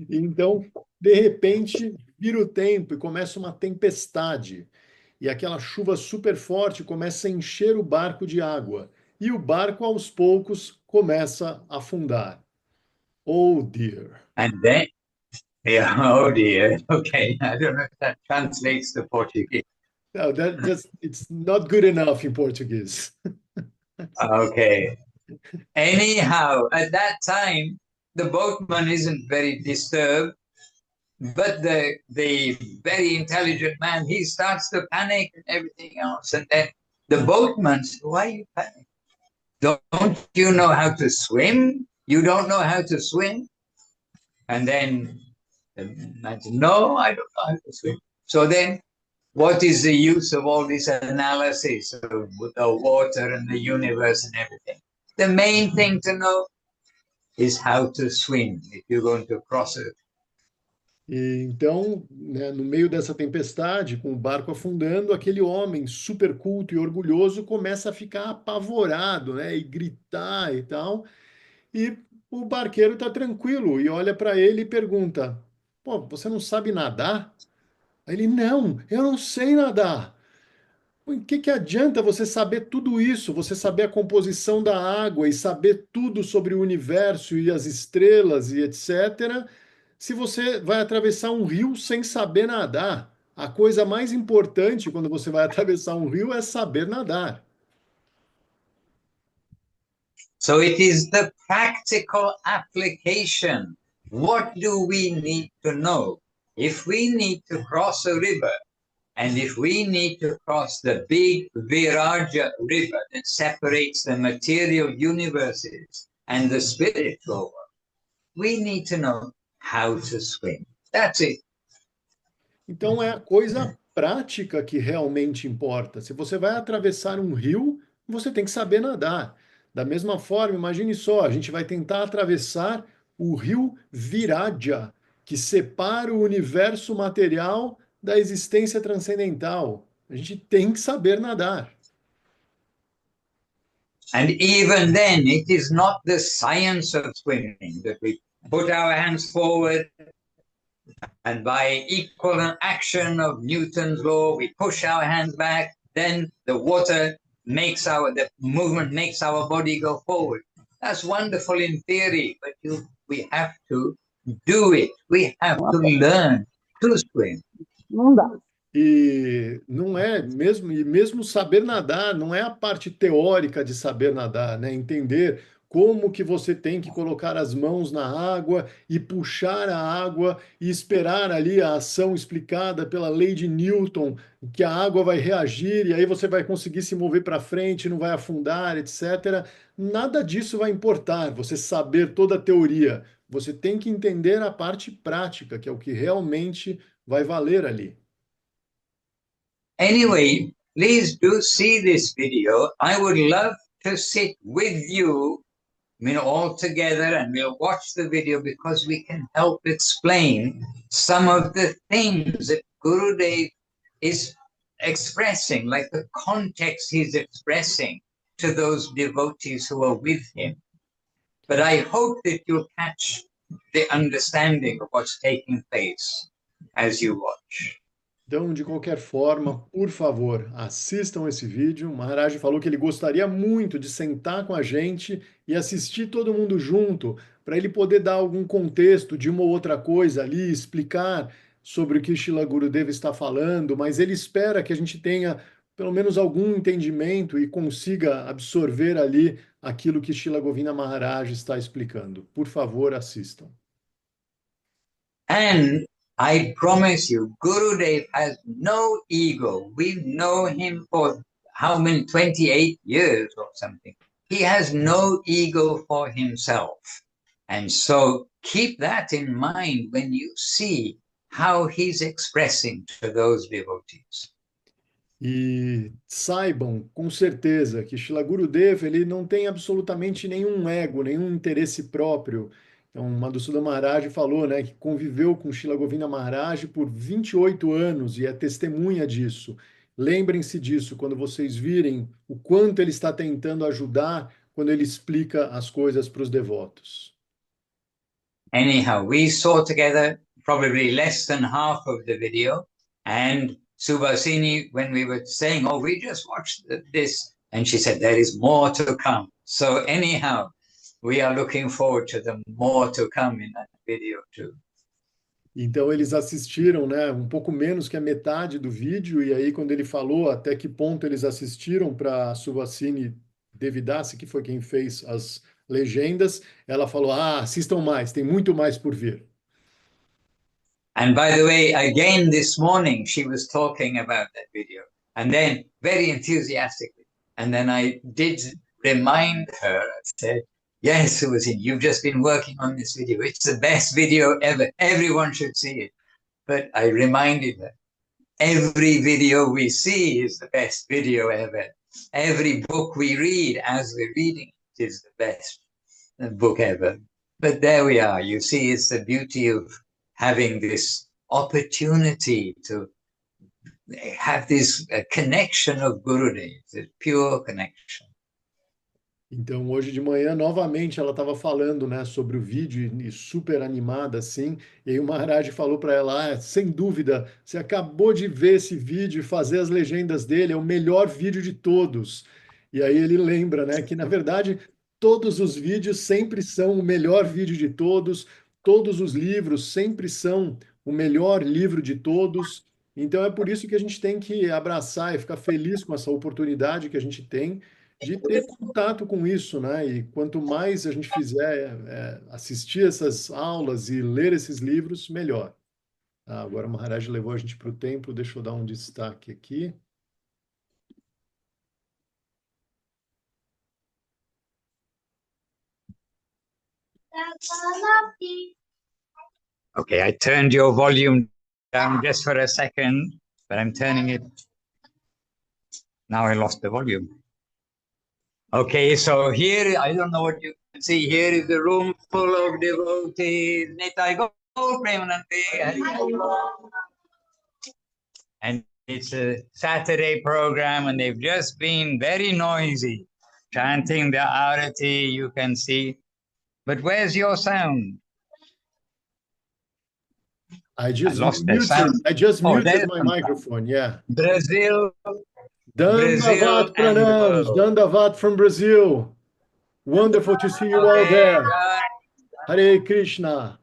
Speaker 1: Então, de repente, vira o tempo e começa uma tempestade. E aquela chuva super forte começa a encher o barco de água. E o barco, aos poucos, começa a afundar. Oh dear.
Speaker 2: And then, yeah, oh dear. Okay, I don't know if that translates to Portuguese.
Speaker 1: No, it's not good enough in Portuguese.
Speaker 2: Okay. Anyhow, at that time, the boatman isn't very disturbed, but the very intelligent man, he starts to panic and everything else. And then the boatman says, why are you panicking? Don't you know how to swim? You don't know how to swim? And then the man said, no, I don't know how to swim. So then what is the use of all this analysis of the water and the universe and everything? The main thing to know is how to swim if you're going to cross it.
Speaker 1: E então, né, no meio dessa tempestade, com o barco afundando, aquele homem super culto e orgulhoso começa a ficar apavorado, né, e gritar e tal. E o barqueiro está tranquilo e olha para ele e pergunta: pô, você não sabe nadar? Aí ele: não, eu não sei nadar. O que que adianta você saber tudo isso, você saber a composição da água e saber tudo sobre o universo e as estrelas e etc., se você vai atravessar um rio sem saber nadar? A coisa mais importante quando você vai atravessar um rio é saber nadar.
Speaker 2: So it is the practical application. What do we need to know? If we need to cross a river, and if we need to cross the big Viraja river that separates the material universes and the spiritual world, we need to know how to swim. That's it.
Speaker 1: Então é a coisa prática que realmente importa. Se você vai atravessar um rio, você tem que saber nadar. Da mesma forma, imagine só, a gente vai tentar atravessar o rio Viraja, que separa o universo material da existência transcendental. A gente tem que saber nadar.
Speaker 2: And even then, it is not the science of swimming that we put our hands forward and by equal action of Newton's law, we push our hands back, then the water makes the movement makes our body go forward. That's wonderful in theory, but we have to do it. We have to learn to swim.
Speaker 3: Não dá.
Speaker 1: E não é mesmo, e mesmo saber nadar, não é a parte teórica de saber nadar, né? Entender como que você tem que colocar as mãos na água e puxar a água e esperar ali a ação explicada pela lei de Newton, que a água vai reagir e aí você vai conseguir se mover para frente, não vai afundar, etc. Nada disso vai importar, você saber toda a teoria. Você tem que entender a parte prática, que é o que realmente vai valer ali.
Speaker 2: Anyway, please do see this video. I would love to sit with you, all together, and we'll watch the video because we can help explain some of the things that Gurudev is expressing, like the context he's expressing to those devotees who are with him. But I hope that you'll catch the understanding of what's taking place as you watch.
Speaker 1: Então, de qualquer forma, por favor, assistam esse vídeo. O Maharaj falou que ele gostaria muito de sentar com a gente e assistir todo mundo junto, para ele poder dar algum contexto de uma ou outra coisa ali, explicar sobre o que Shila Gurudeva está falando, mas ele espera que a gente tenha pelo menos algum entendimento e consiga absorver ali aquilo que Shila Govinda Maharaj está explicando. Por favor, assistam.
Speaker 2: And I promise you, Gurudev has no ego. We know him for how many, 28 years or something. He has no ego for himself. And so keep that in mind when you see how he's expressing to those devotees.
Speaker 1: E saibam com certeza que Shila Gurudeva ele não tem absolutamente nenhum ego, nenhum interesse próprio. Então, Madhusudana Maharaj falou, né, que conviveu com Shila Govinda Maharaj por 28 anos e é testemunha disso. Lembrem-se disso quando vocês virem o quanto ele está tentando ajudar quando ele explica as coisas para os devotos.
Speaker 2: Anyhow, we saw together probably less than half of the video, and Subhasini, when we were saying, oh, we just watched this, and she said, there is more to come. So anyhow, we are looking forward to the more to come in that video too.
Speaker 1: Então eles assistiram, né, um pouco menos que a metade do vídeo, e aí quando ele falou até que ponto eles assistiram para a Subhasini Devidasi, que foi quem fez as legendas, ela falou: "Ah, assistam mais, tem muito mais por vir".
Speaker 2: And by the way, again this morning, she was talking about that video, and then very enthusiastically. And then I did remind her, I said, yes, Suhasini, you've just been working on this video. It's the best video ever. Everyone should see it. But I reminded her, every video we see is the best video ever. Every book we read as we're reading it is the best book ever. But there we are. You see, it's the beauty of having this opportunity to have this connection of Gurudev, this pure connection.
Speaker 1: Então, hoje de manhã, novamente, ela estava falando, né, sobre o vídeo e super animada, assim. E aí o Maharaj falou para ela: sem dúvida, você acabou de ver esse vídeo e fazer as legendas dele, é o melhor vídeo de todos. E aí ele lembra, né, que na verdade todos os vídeos sempre são o melhor vídeo de todos os livros sempre são o melhor livro de todos. Então é por isso que a gente tem que abraçar e ficar feliz com essa oportunidade que a gente tem de ter contato com isso, né? E quanto mais a gente fizer assistir essas aulas e ler esses livros, melhor. Tá? Agora o Maharaj levou a gente para o templo, deixa eu dar um destaque aqui.
Speaker 2: Okay, I turned your volume down just for a second, but I'm turning it. Now I lost the volume. Okay, so here, I don't know what you can see. Here is the room full of devotees. Nitai Gaur Premanande. And it's a Saturday program, and they've just been very noisy, chanting the Arati, you can see. But where's your sound?
Speaker 1: I just
Speaker 2: lost the
Speaker 1: muted.
Speaker 2: sound.
Speaker 1: I just
Speaker 2: Oh,
Speaker 1: muted
Speaker 2: there's
Speaker 1: my
Speaker 2: some
Speaker 1: microphone. Yeah.
Speaker 2: Brazil,
Speaker 1: Dandavat
Speaker 2: and the
Speaker 1: Pranams,
Speaker 2: world.
Speaker 1: Dandavat from Brazil. Wonderful to see you all there. Hare Krishna.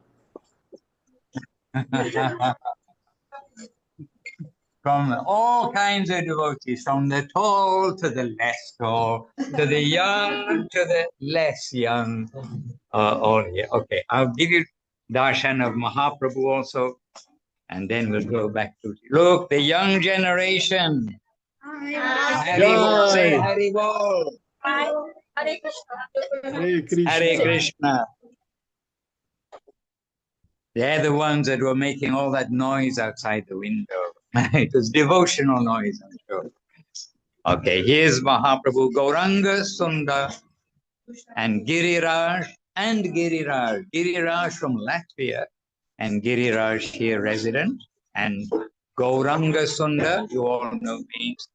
Speaker 2: From all kinds of devotees, from the tall to the less tall, to the young to the less young, all here. Okay, I'll give you darshan of Mahaprabhu also, and then we'll go back to, look, the young generation. Hari, say Hari Bol.
Speaker 1: Hare Krishna.
Speaker 2: Hare Krishna. They're the ones that were making all that noise outside the window. It was devotional noise, I'm sure. Okay, here's Mahaprabhu, Gauranga Sundar, and Giriraj, Giriraj from Latvia, and Giriraj here resident, and Gauranga Sundar, you all know means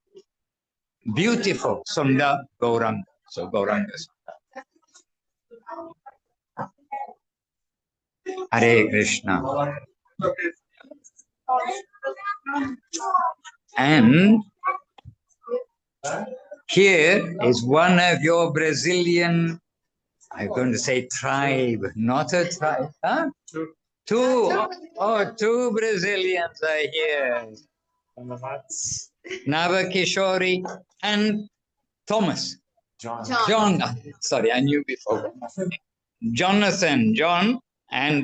Speaker 2: beautiful, Sundar Gauranga, so Gauranga Sundar. Hare Krishna. And here is one of your Brazilian, I'm going to say tribe, not a tribe, huh? Two Brazilians are here. Nava Kishori and Thomas. John, sorry, I knew before. Jonathan, John, and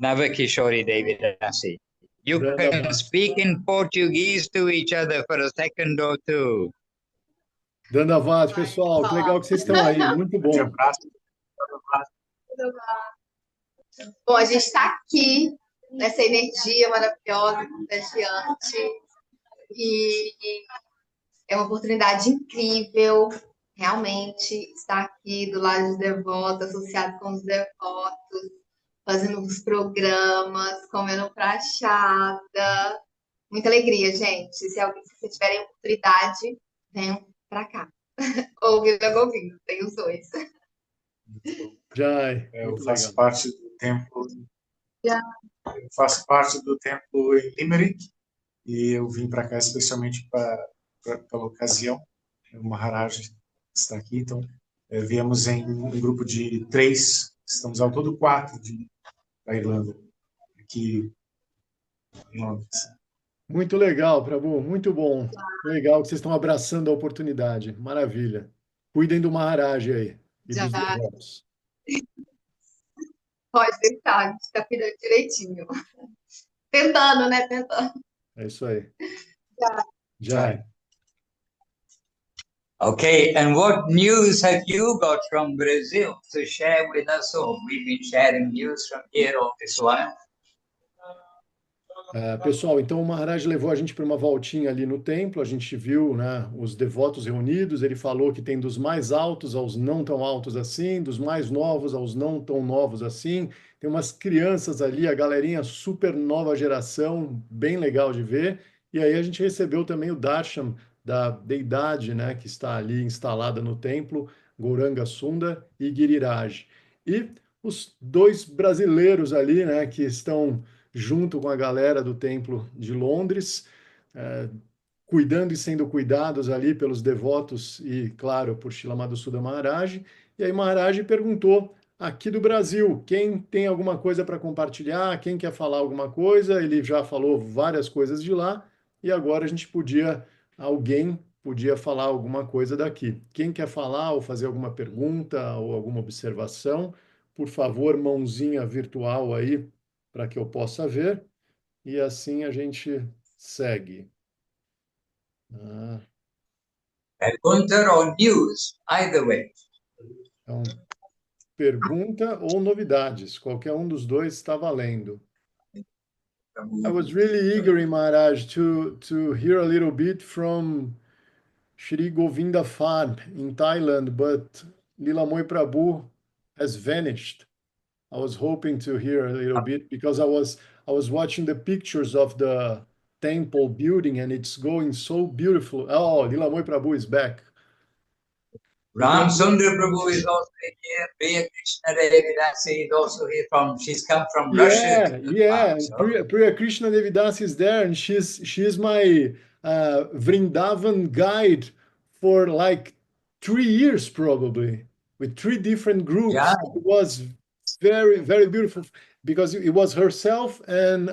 Speaker 2: Navakishori David Assi. You can speak in Portuguese to each other for a second or two.
Speaker 1: Dandavat, pessoal, que legal que vocês estão aí, muito bom.
Speaker 3: Bom, a gente está aqui nessa energia maravilhosa, contagiante, e é uma oportunidade incrível, realmente, estar aqui do lado dos devotos, associado com os devotos, fazendo os programas, comendo prachada. Muita alegria, gente. Se vocês tiverem oportunidade, venham para cá. Ou Vila Govinho, tem os dois.
Speaker 1: Jai,
Speaker 4: eu faço parte do templo. Eu faço parte do templo em Limerick e eu vim para cá especialmente pela ocasião. O Maharaj está aqui, então viemos em um grupo de 3, estamos ao todo 4 da Irlanda, aqui em Londres.
Speaker 1: Muito legal, Prabhu, muito bom. Legal que vocês estão abraçando a oportunidade. Maravilha. Cuidem do Maharaj aí e dos devotos.
Speaker 3: Pode deixar, a gente está cuidando direitinho. Tentando, né? Tentando.
Speaker 1: É isso aí.
Speaker 3: Já.
Speaker 2: Okay, and what news have you got from Brazil to share with us all? We've been sharing news from here all this while.
Speaker 1: Pessoal, então o Maharaj levou a gente para uma voltinha ali no templo, a gente viu, né, os devotos reunidos, ele falou que tem dos mais altos aos não tão altos assim, dos mais novos aos não tão novos assim, tem umas crianças ali, a galerinha super nova geração, bem legal de ver, e aí a gente recebeu também o darshan da deidade, né, que está ali instalada no templo, Gauranga Sunda e Giriraj. E os 2 brasileiros ali, né, que estão junto com a galera do Templo de Londres, cuidando e sendo cuidados ali pelos devotos e, claro, por Srila Madhusudana Maharaj. E aí Maharaj perguntou, aqui do Brasil, quem tem alguma coisa para compartilhar, quem quer falar alguma coisa? Ele já falou várias coisas de lá, e agora alguém podia falar alguma coisa daqui. Quem quer falar ou fazer alguma pergunta ou alguma observação, por favor, mãozinha virtual aí, para que eu possa ver, e assim a gente segue.
Speaker 2: Pergunta or news, either way.
Speaker 1: Então, pergunta ou novidades, qualquer um dos dois está valendo. I was really eager, Maharaj, to hear a little bit from Shri Govinda Fad in Thailand, but Lilamoy Prabhu has vanished. I was hoping to hear a little bit because I was watching the pictures of the temple building and it's going so beautiful. Oh, Lilamoy Prabhu is back.
Speaker 2: Ram Sundar Prabhu is also here. Priya Krishna Devi Dasi is also here she's come from Russia.
Speaker 1: Yeah. Priya Krishna Devi Dasi is there and she's my Vrindavan guide for like 3 years probably, with 3 different groups.
Speaker 2: Yeah.
Speaker 1: It was very, very beautiful because it was herself and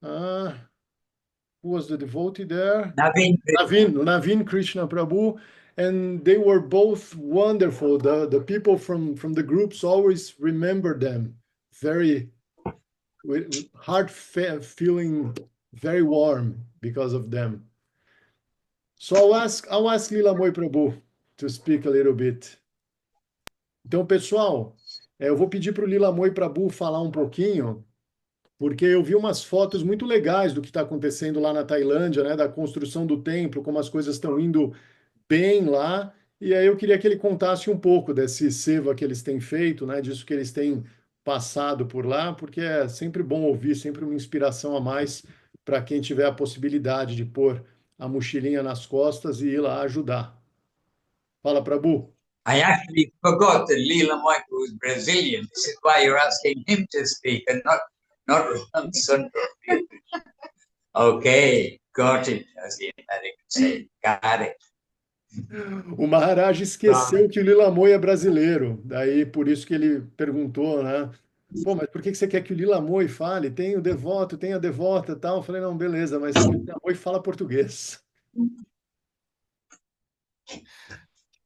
Speaker 1: who was the devotee there? Naveen Krishna Prabhu, and they were both wonderful. The people from the groups always remember them, very with heart feeling very warm because of them. So I'll ask Lilamoy Prabhu to speak a little bit. Então, pessoal, eu vou pedir para o Lilamoy Prabhu falar um pouquinho, porque eu vi umas fotos muito legais do que está acontecendo lá na Tailândia, né, da construção do templo, como as coisas estão indo bem lá, e aí eu queria que ele contasse um pouco desse seva que eles têm feito, né, disso que eles têm passado por lá, porque é sempre bom ouvir, sempre uma inspiração a mais para quem tiver a possibilidade de pôr a mochilinha nas costas e ir lá ajudar. Fala, Prabhu.
Speaker 2: I actually forgot that Leela Michael is Brazilian. This is why you're asking him to speak and not Ram Sundar. Okay, got it, as the Americans say. Got it.
Speaker 1: O Maharaj
Speaker 4: Tá.
Speaker 1: esqueceu que o Lila Moy é brasileiro. Daí, por isso que ele perguntou, né? Pô, mas por que que você quer que o Lila Moy fale? Tem o devoto, tem a devota, e tal. Eu falei, não, beleza, mas é que o Lila Moy fala português.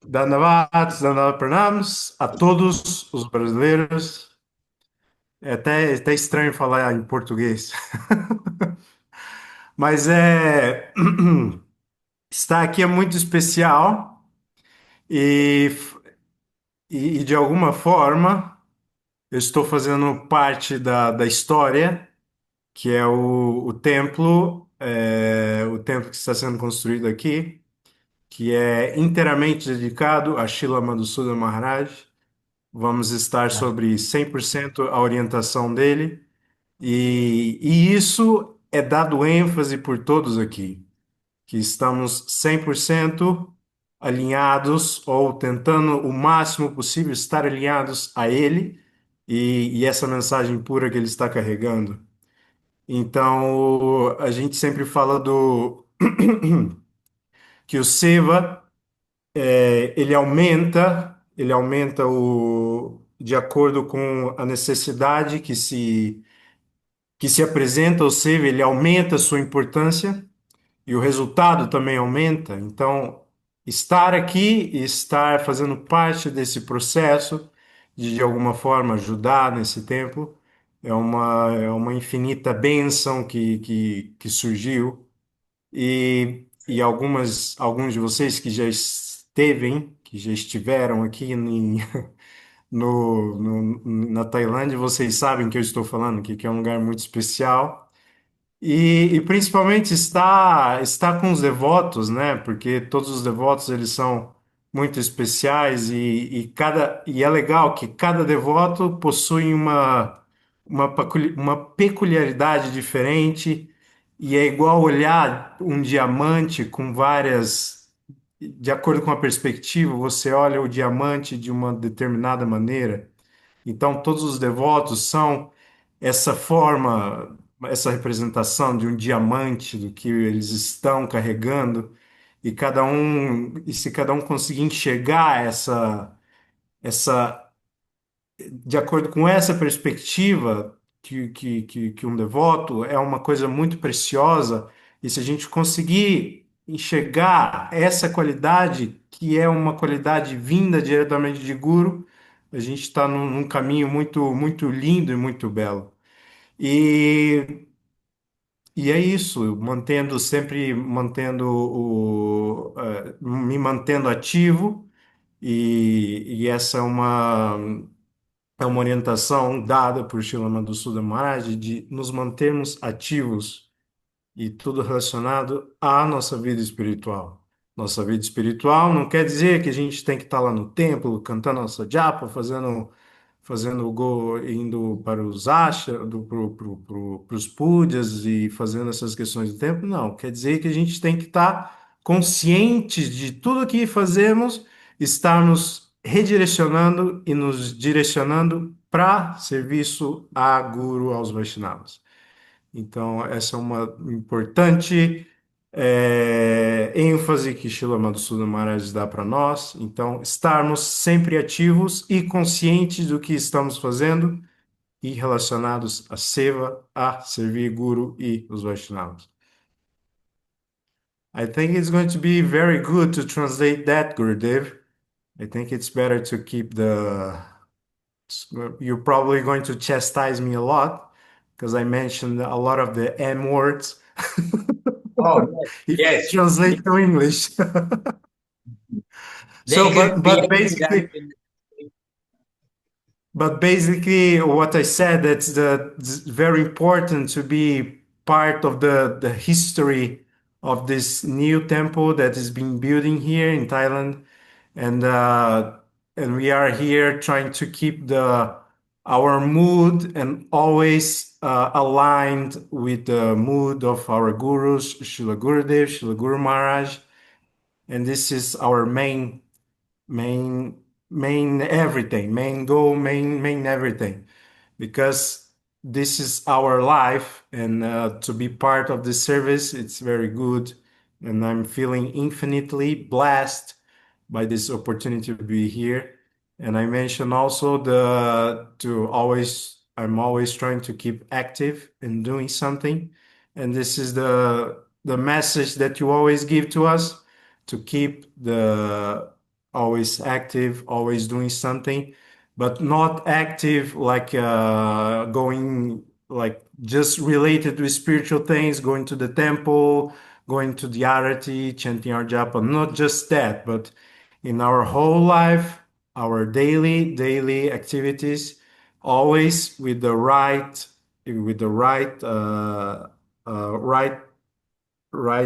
Speaker 5: Dandavats, Dandava a todos os brasileiros. É até estranho falar em português. Mas estar aqui é muito especial e, e de alguma forma eu estou fazendo parte da história, que é o templo que está sendo construído aqui, que é inteiramente dedicado a Srila Madhusudana Maharaj. Vamos estar sobre 100% a orientação dele, e isso é dado ênfase por todos aqui, que estamos 100% alinhados ou tentando o máximo possível estar alinhados a ele e essa mensagem pura que ele está carregando. Então, a gente sempre fala do que o Seva, ele aumenta de acordo com a necessidade que se apresenta ao Seva, ele aumenta a sua importância e o resultado também aumenta. Então, estar aqui e estar fazendo parte desse processo de alguma forma ajudar nesse tempo é uma infinita bênção que surgiu e alguns de vocês que já estevem, que já estiveram aqui na Tailândia, vocês sabem que eu estou falando, que é um lugar muito especial. E principalmente está com os devotos, né? Porque todos os devotos eles são muito especiais e é legal que cada devoto possui uma peculiaridade diferente e é igual olhar um diamante com várias, de acordo com a perspectiva, você olha o diamante de uma determinada maneira. Então todos os devotos são essa forma, essa representação de um diamante do que eles estão carregando, e se cada um conseguir enxergar essa, de acordo com essa perspectiva que um devoto é uma coisa muito preciosa, e se a gente conseguir enxergar essa qualidade, que é uma qualidade vinda diretamente de Guru, a gente está num caminho muito lindo e muito belo. E, e é isso, sempre me mantendo ativo, e essa é uma orientação dada por Srila Madhusudana Maharaj de nos mantermos ativos e tudo relacionado à nossa vida espiritual. Nossa vida espiritual não quer dizer que a gente tem que estar lá no templo cantando nossa japa, indo para os ashra, para os pujas e fazendo essas questões do templo. Não, quer dizer que a gente tem que estar conscientes de tudo que fazemos, estarmos redirecionando e nos direcionando para serviço a Guru, aos Vaishnavas. Então, essa é uma importante ênfase que Srila Madhusudana Maharaj dá para nós. Então, estarmos sempre ativos e conscientes do que estamos fazendo e relacionados a Seva, a servir Guru e os Vaishnavas. I think it's going to be very good to translate that, Gurudev. I think it's better to keep the. You're probably going to chastise me a lot because I mentioned a lot of the M words.
Speaker 2: Oh,
Speaker 5: If you
Speaker 2: yes.
Speaker 5: translate to English.
Speaker 2: There
Speaker 5: So,
Speaker 2: could be anything that
Speaker 5: but basically, what I said, it's very important to be part of the history of this new temple that is being building here in Thailand, and uh, and we are here trying to keep the our mood and always aligned with the mood of our gurus, Srila Gurudev, Srila Guru Maharaj, and this is our main everything, main goal, main everything, because this is our life, and to be part of this service, it's very good. And I'm feeling infinitely blessed by this opportunity to be here. And I mentioned also I'm always trying to keep active and doing something. And this is the message that you always give to us, to keep the always active, always doing something, but not active like going like just related with spiritual things, going to the temple, going to the arati, chanting our japa, not just that, but in our whole life, our daily activities, always with the right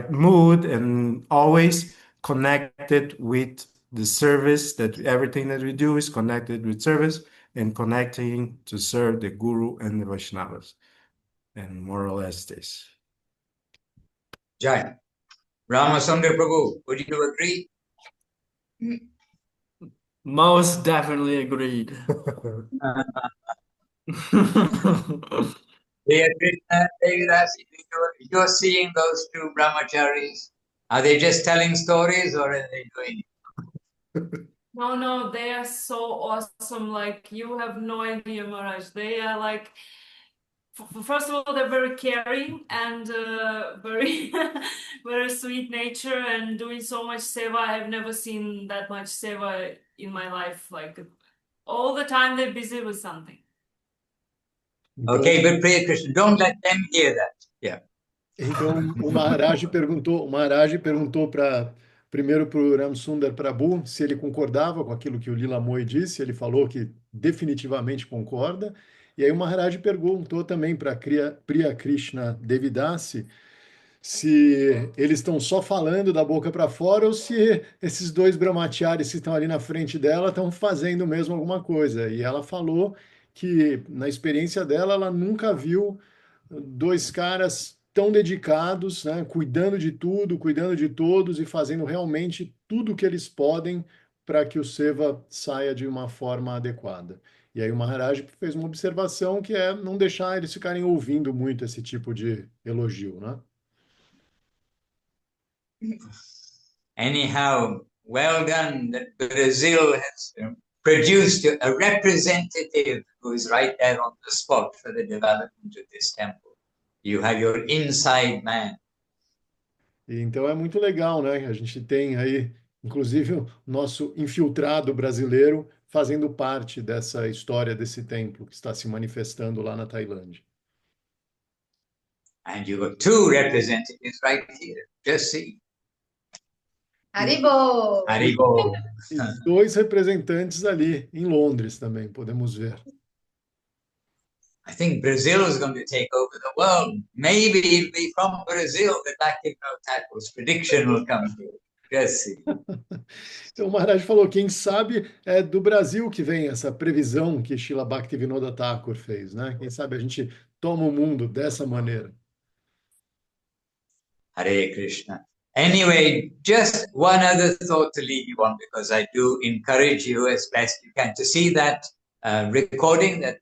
Speaker 5: mood, and always connected with the service, that everything that we do is connected with service and connecting to serve the Guru and the Vaishnavas. And more or less this.
Speaker 2: Jai. Ramasundar Prabhu, would you agree?
Speaker 6: Most definitely agreed.
Speaker 2: Dear Krishna, Devidasi, you're seeing those two brahmacharis. Are they just telling stories or are they doing it?
Speaker 7: No, they are so awesome. Like, you have no idea, Maharaj. They are like, first of all, they're very caring and very, very sweet nature and doing so much seva. I have never seen that much seva in my life. Like, all the time they're busy with something.
Speaker 2: Okay, but Priya Krishna, don't let them hear that. Yeah.
Speaker 1: Então, o Maharaj perguntou primeiro para o Ramsundar Prabhu se ele concordava com aquilo que o Lila Moy disse. Ele falou que definitivamente concorda. E aí o Maharaj perguntou também para Priya Krishna Devidasi se eles estão só falando da boca para fora ou se esses dois brahmacharis que estão ali na frente dela estão fazendo mesmo alguma coisa. E ela falou que, na experiência dela, ela nunca viu dois caras tão dedicados, né, cuidando de tudo, cuidando de todos e fazendo realmente tudo o que eles podem para que o seva saia de uma forma adequada. E aí o Maharaj fez uma observação que é não deixar eles ficarem ouvindo muito esse tipo de elogio, né?
Speaker 2: Anyhow, well done that Brazil has produced a representative who is right there on the spot for the development of this temple. You have your inside man.
Speaker 1: E então é muito legal, né? A gente tem aí, inclusive, o nosso infiltrado brasileiro fazendo parte dessa história desse templo que está se manifestando lá na Tailândia.
Speaker 2: And you got two representatives right here. Just see.
Speaker 3: Haribo!
Speaker 2: Haribo.
Speaker 1: E dois representantes ali em Londres também, podemos ver.
Speaker 2: I think Brazil is going to take over the world. Maybe it'll be from Brazil that Bhaktivinoda Thakur's prediction will come true. Just see.
Speaker 1: Então o Maharaj falou, quem sabe é do Brasil que vem essa previsão que Srila Bhaktivinoda Thakur fez, né? Quem sabe a gente toma o mundo dessa maneira.
Speaker 2: Hare Krishna. Anyway, just one other thought to leave you on, because I do encourage you as best you can to see that recording that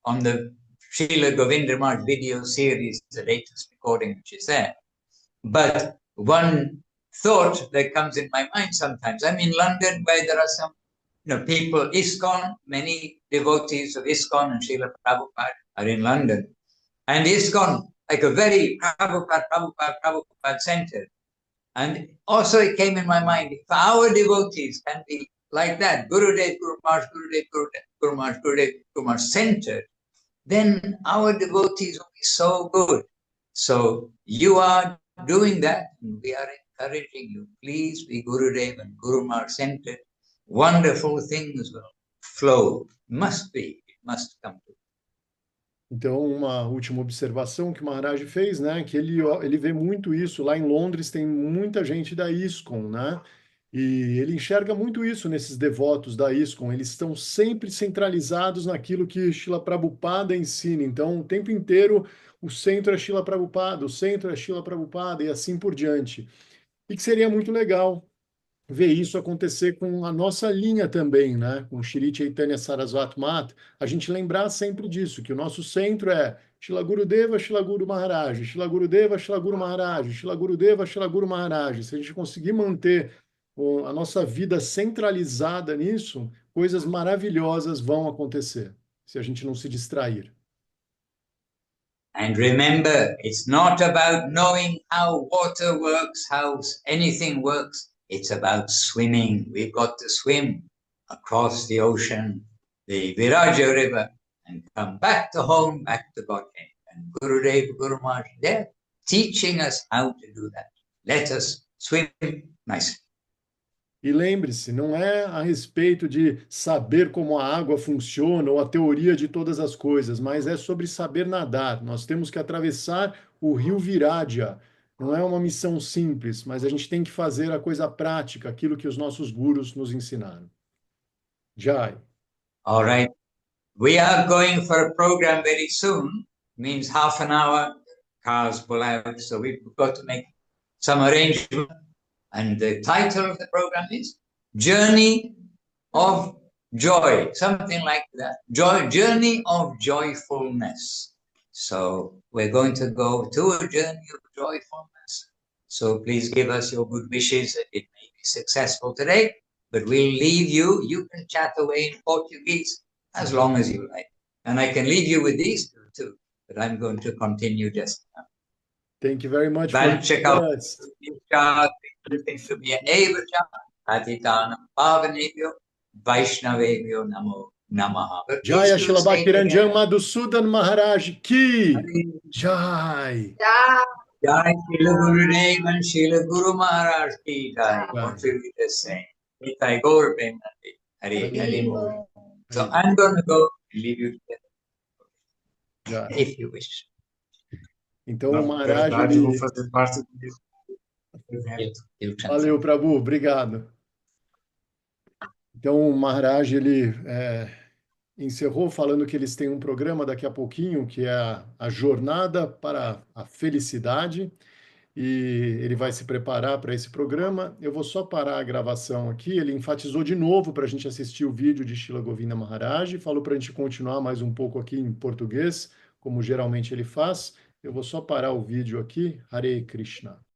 Speaker 2: on the Srila Govinda Maharaj video series, the latest recording which is there. But one thought that comes in my mind sometimes, I'm in London where there are some people, ISKCON, many devotees of ISKCON and Srila Prabhupada are in London. And ISKCON, like a very Prabhupada center. And also it came in my mind, if our devotees can be like that, Gurudev, Guru Maharaj, Gurudev, Guru Maharaj, Gurudev, Guru Maharaj centered, then our devotees will be so good. So you are doing that, and we are encouraging you. Please be Gurudev and Guru Maharaj centered. Wonderful things will flow. It must come to.
Speaker 1: Então, uma última observação que o Maharaj fez, né, que ele vê muito isso. Lá em Londres tem muita gente da ISKCON, né? E ele enxerga muito isso nesses devotos da ISKCON. Eles estão sempre centralizados naquilo que Srila Prabhupada ensina. Então, o tempo inteiro, o centro é Srila Prabhupada, o centro é Srila Prabhupada e assim por diante. E que seria muito legal ver isso acontecer com a nossa linha também, né? Com Shri Chaitanya Saraswati Mata, a gente lembrar sempre disso, que o nosso centro é Shila Gurudeva, Shila Guru Maharaj, Shila Gurudeva, Shila Guru Maharaj, Shila Gurudeva, Shila Guru Maharaj. Se a gente conseguir manter a nossa vida centralizada nisso, coisas maravilhosas vão acontecer, se a gente não se distrair.
Speaker 2: And remember, it's not about knowing how water works, how anything works. It's about swimming. We've got to swim across the ocean, the Viraja River, and come back to home, back to Godhead. And Gurudev, Guru Maharaj, they're teaching us how to do that. Let us swim nicely.
Speaker 1: E lembre-se, não é a respeito de saber como a água funciona ou a teoria de todas as coisas, mas é sobre saber nadar. Nós temos que atravessar o rio Viradha. Não é uma missão simples, mas a gente tem que fazer a coisa prática, aquilo que os nossos gurus nos ensinaram. Jai.
Speaker 2: All right. We are going for a program very soon. Means half an hour, cars pull out. So we've got to make some arrangement. And the title of the program is Journey of Joy, something like that. Journey of Joyfulness. So we're going to go to a journey of joyfulness. So please give us your good wishes that it may be successful today. But we'll leave you. You can chat away in Portuguese as long as you like. And I can leave you with these two too. But I'm going to continue just now.
Speaker 1: Thank you very much
Speaker 2: Then
Speaker 1: for
Speaker 2: check out
Speaker 1: us.
Speaker 2: Vaishnavebhyo Namo Namaha.
Speaker 1: Jai Srila Bhaktiranjan Madhusudan Maharaj Ki. Jai.
Speaker 3: Já.
Speaker 2: Jai Srila Gurudev and Srila Guru Maharaj Ki Jai.
Speaker 1: Jai.
Speaker 2: What should we just say? Nitai Gaur Premanande. Hare Hare Bol. So I'm going to go and leave you
Speaker 1: Jai.
Speaker 2: if you wish.
Speaker 1: Então,
Speaker 4: Na
Speaker 1: o Maharaj,
Speaker 4: verdade, eu vou
Speaker 1: ele...
Speaker 4: fazer parte do evento.
Speaker 1: Valeu, Prabhu, obrigado. Então, o Maharaj, ele encerrou falando que eles têm um programa daqui a pouquinho, que é a Jornada para a Felicidade, e ele vai se preparar para esse programa. Eu vou só parar a gravação aqui. Ele enfatizou de novo para a gente assistir o vídeo de Srila Govinda Maharaj, falou para a gente continuar mais um pouco aqui em português, como geralmente ele faz. Eu vou só parar o vídeo aqui. Hare Krishna.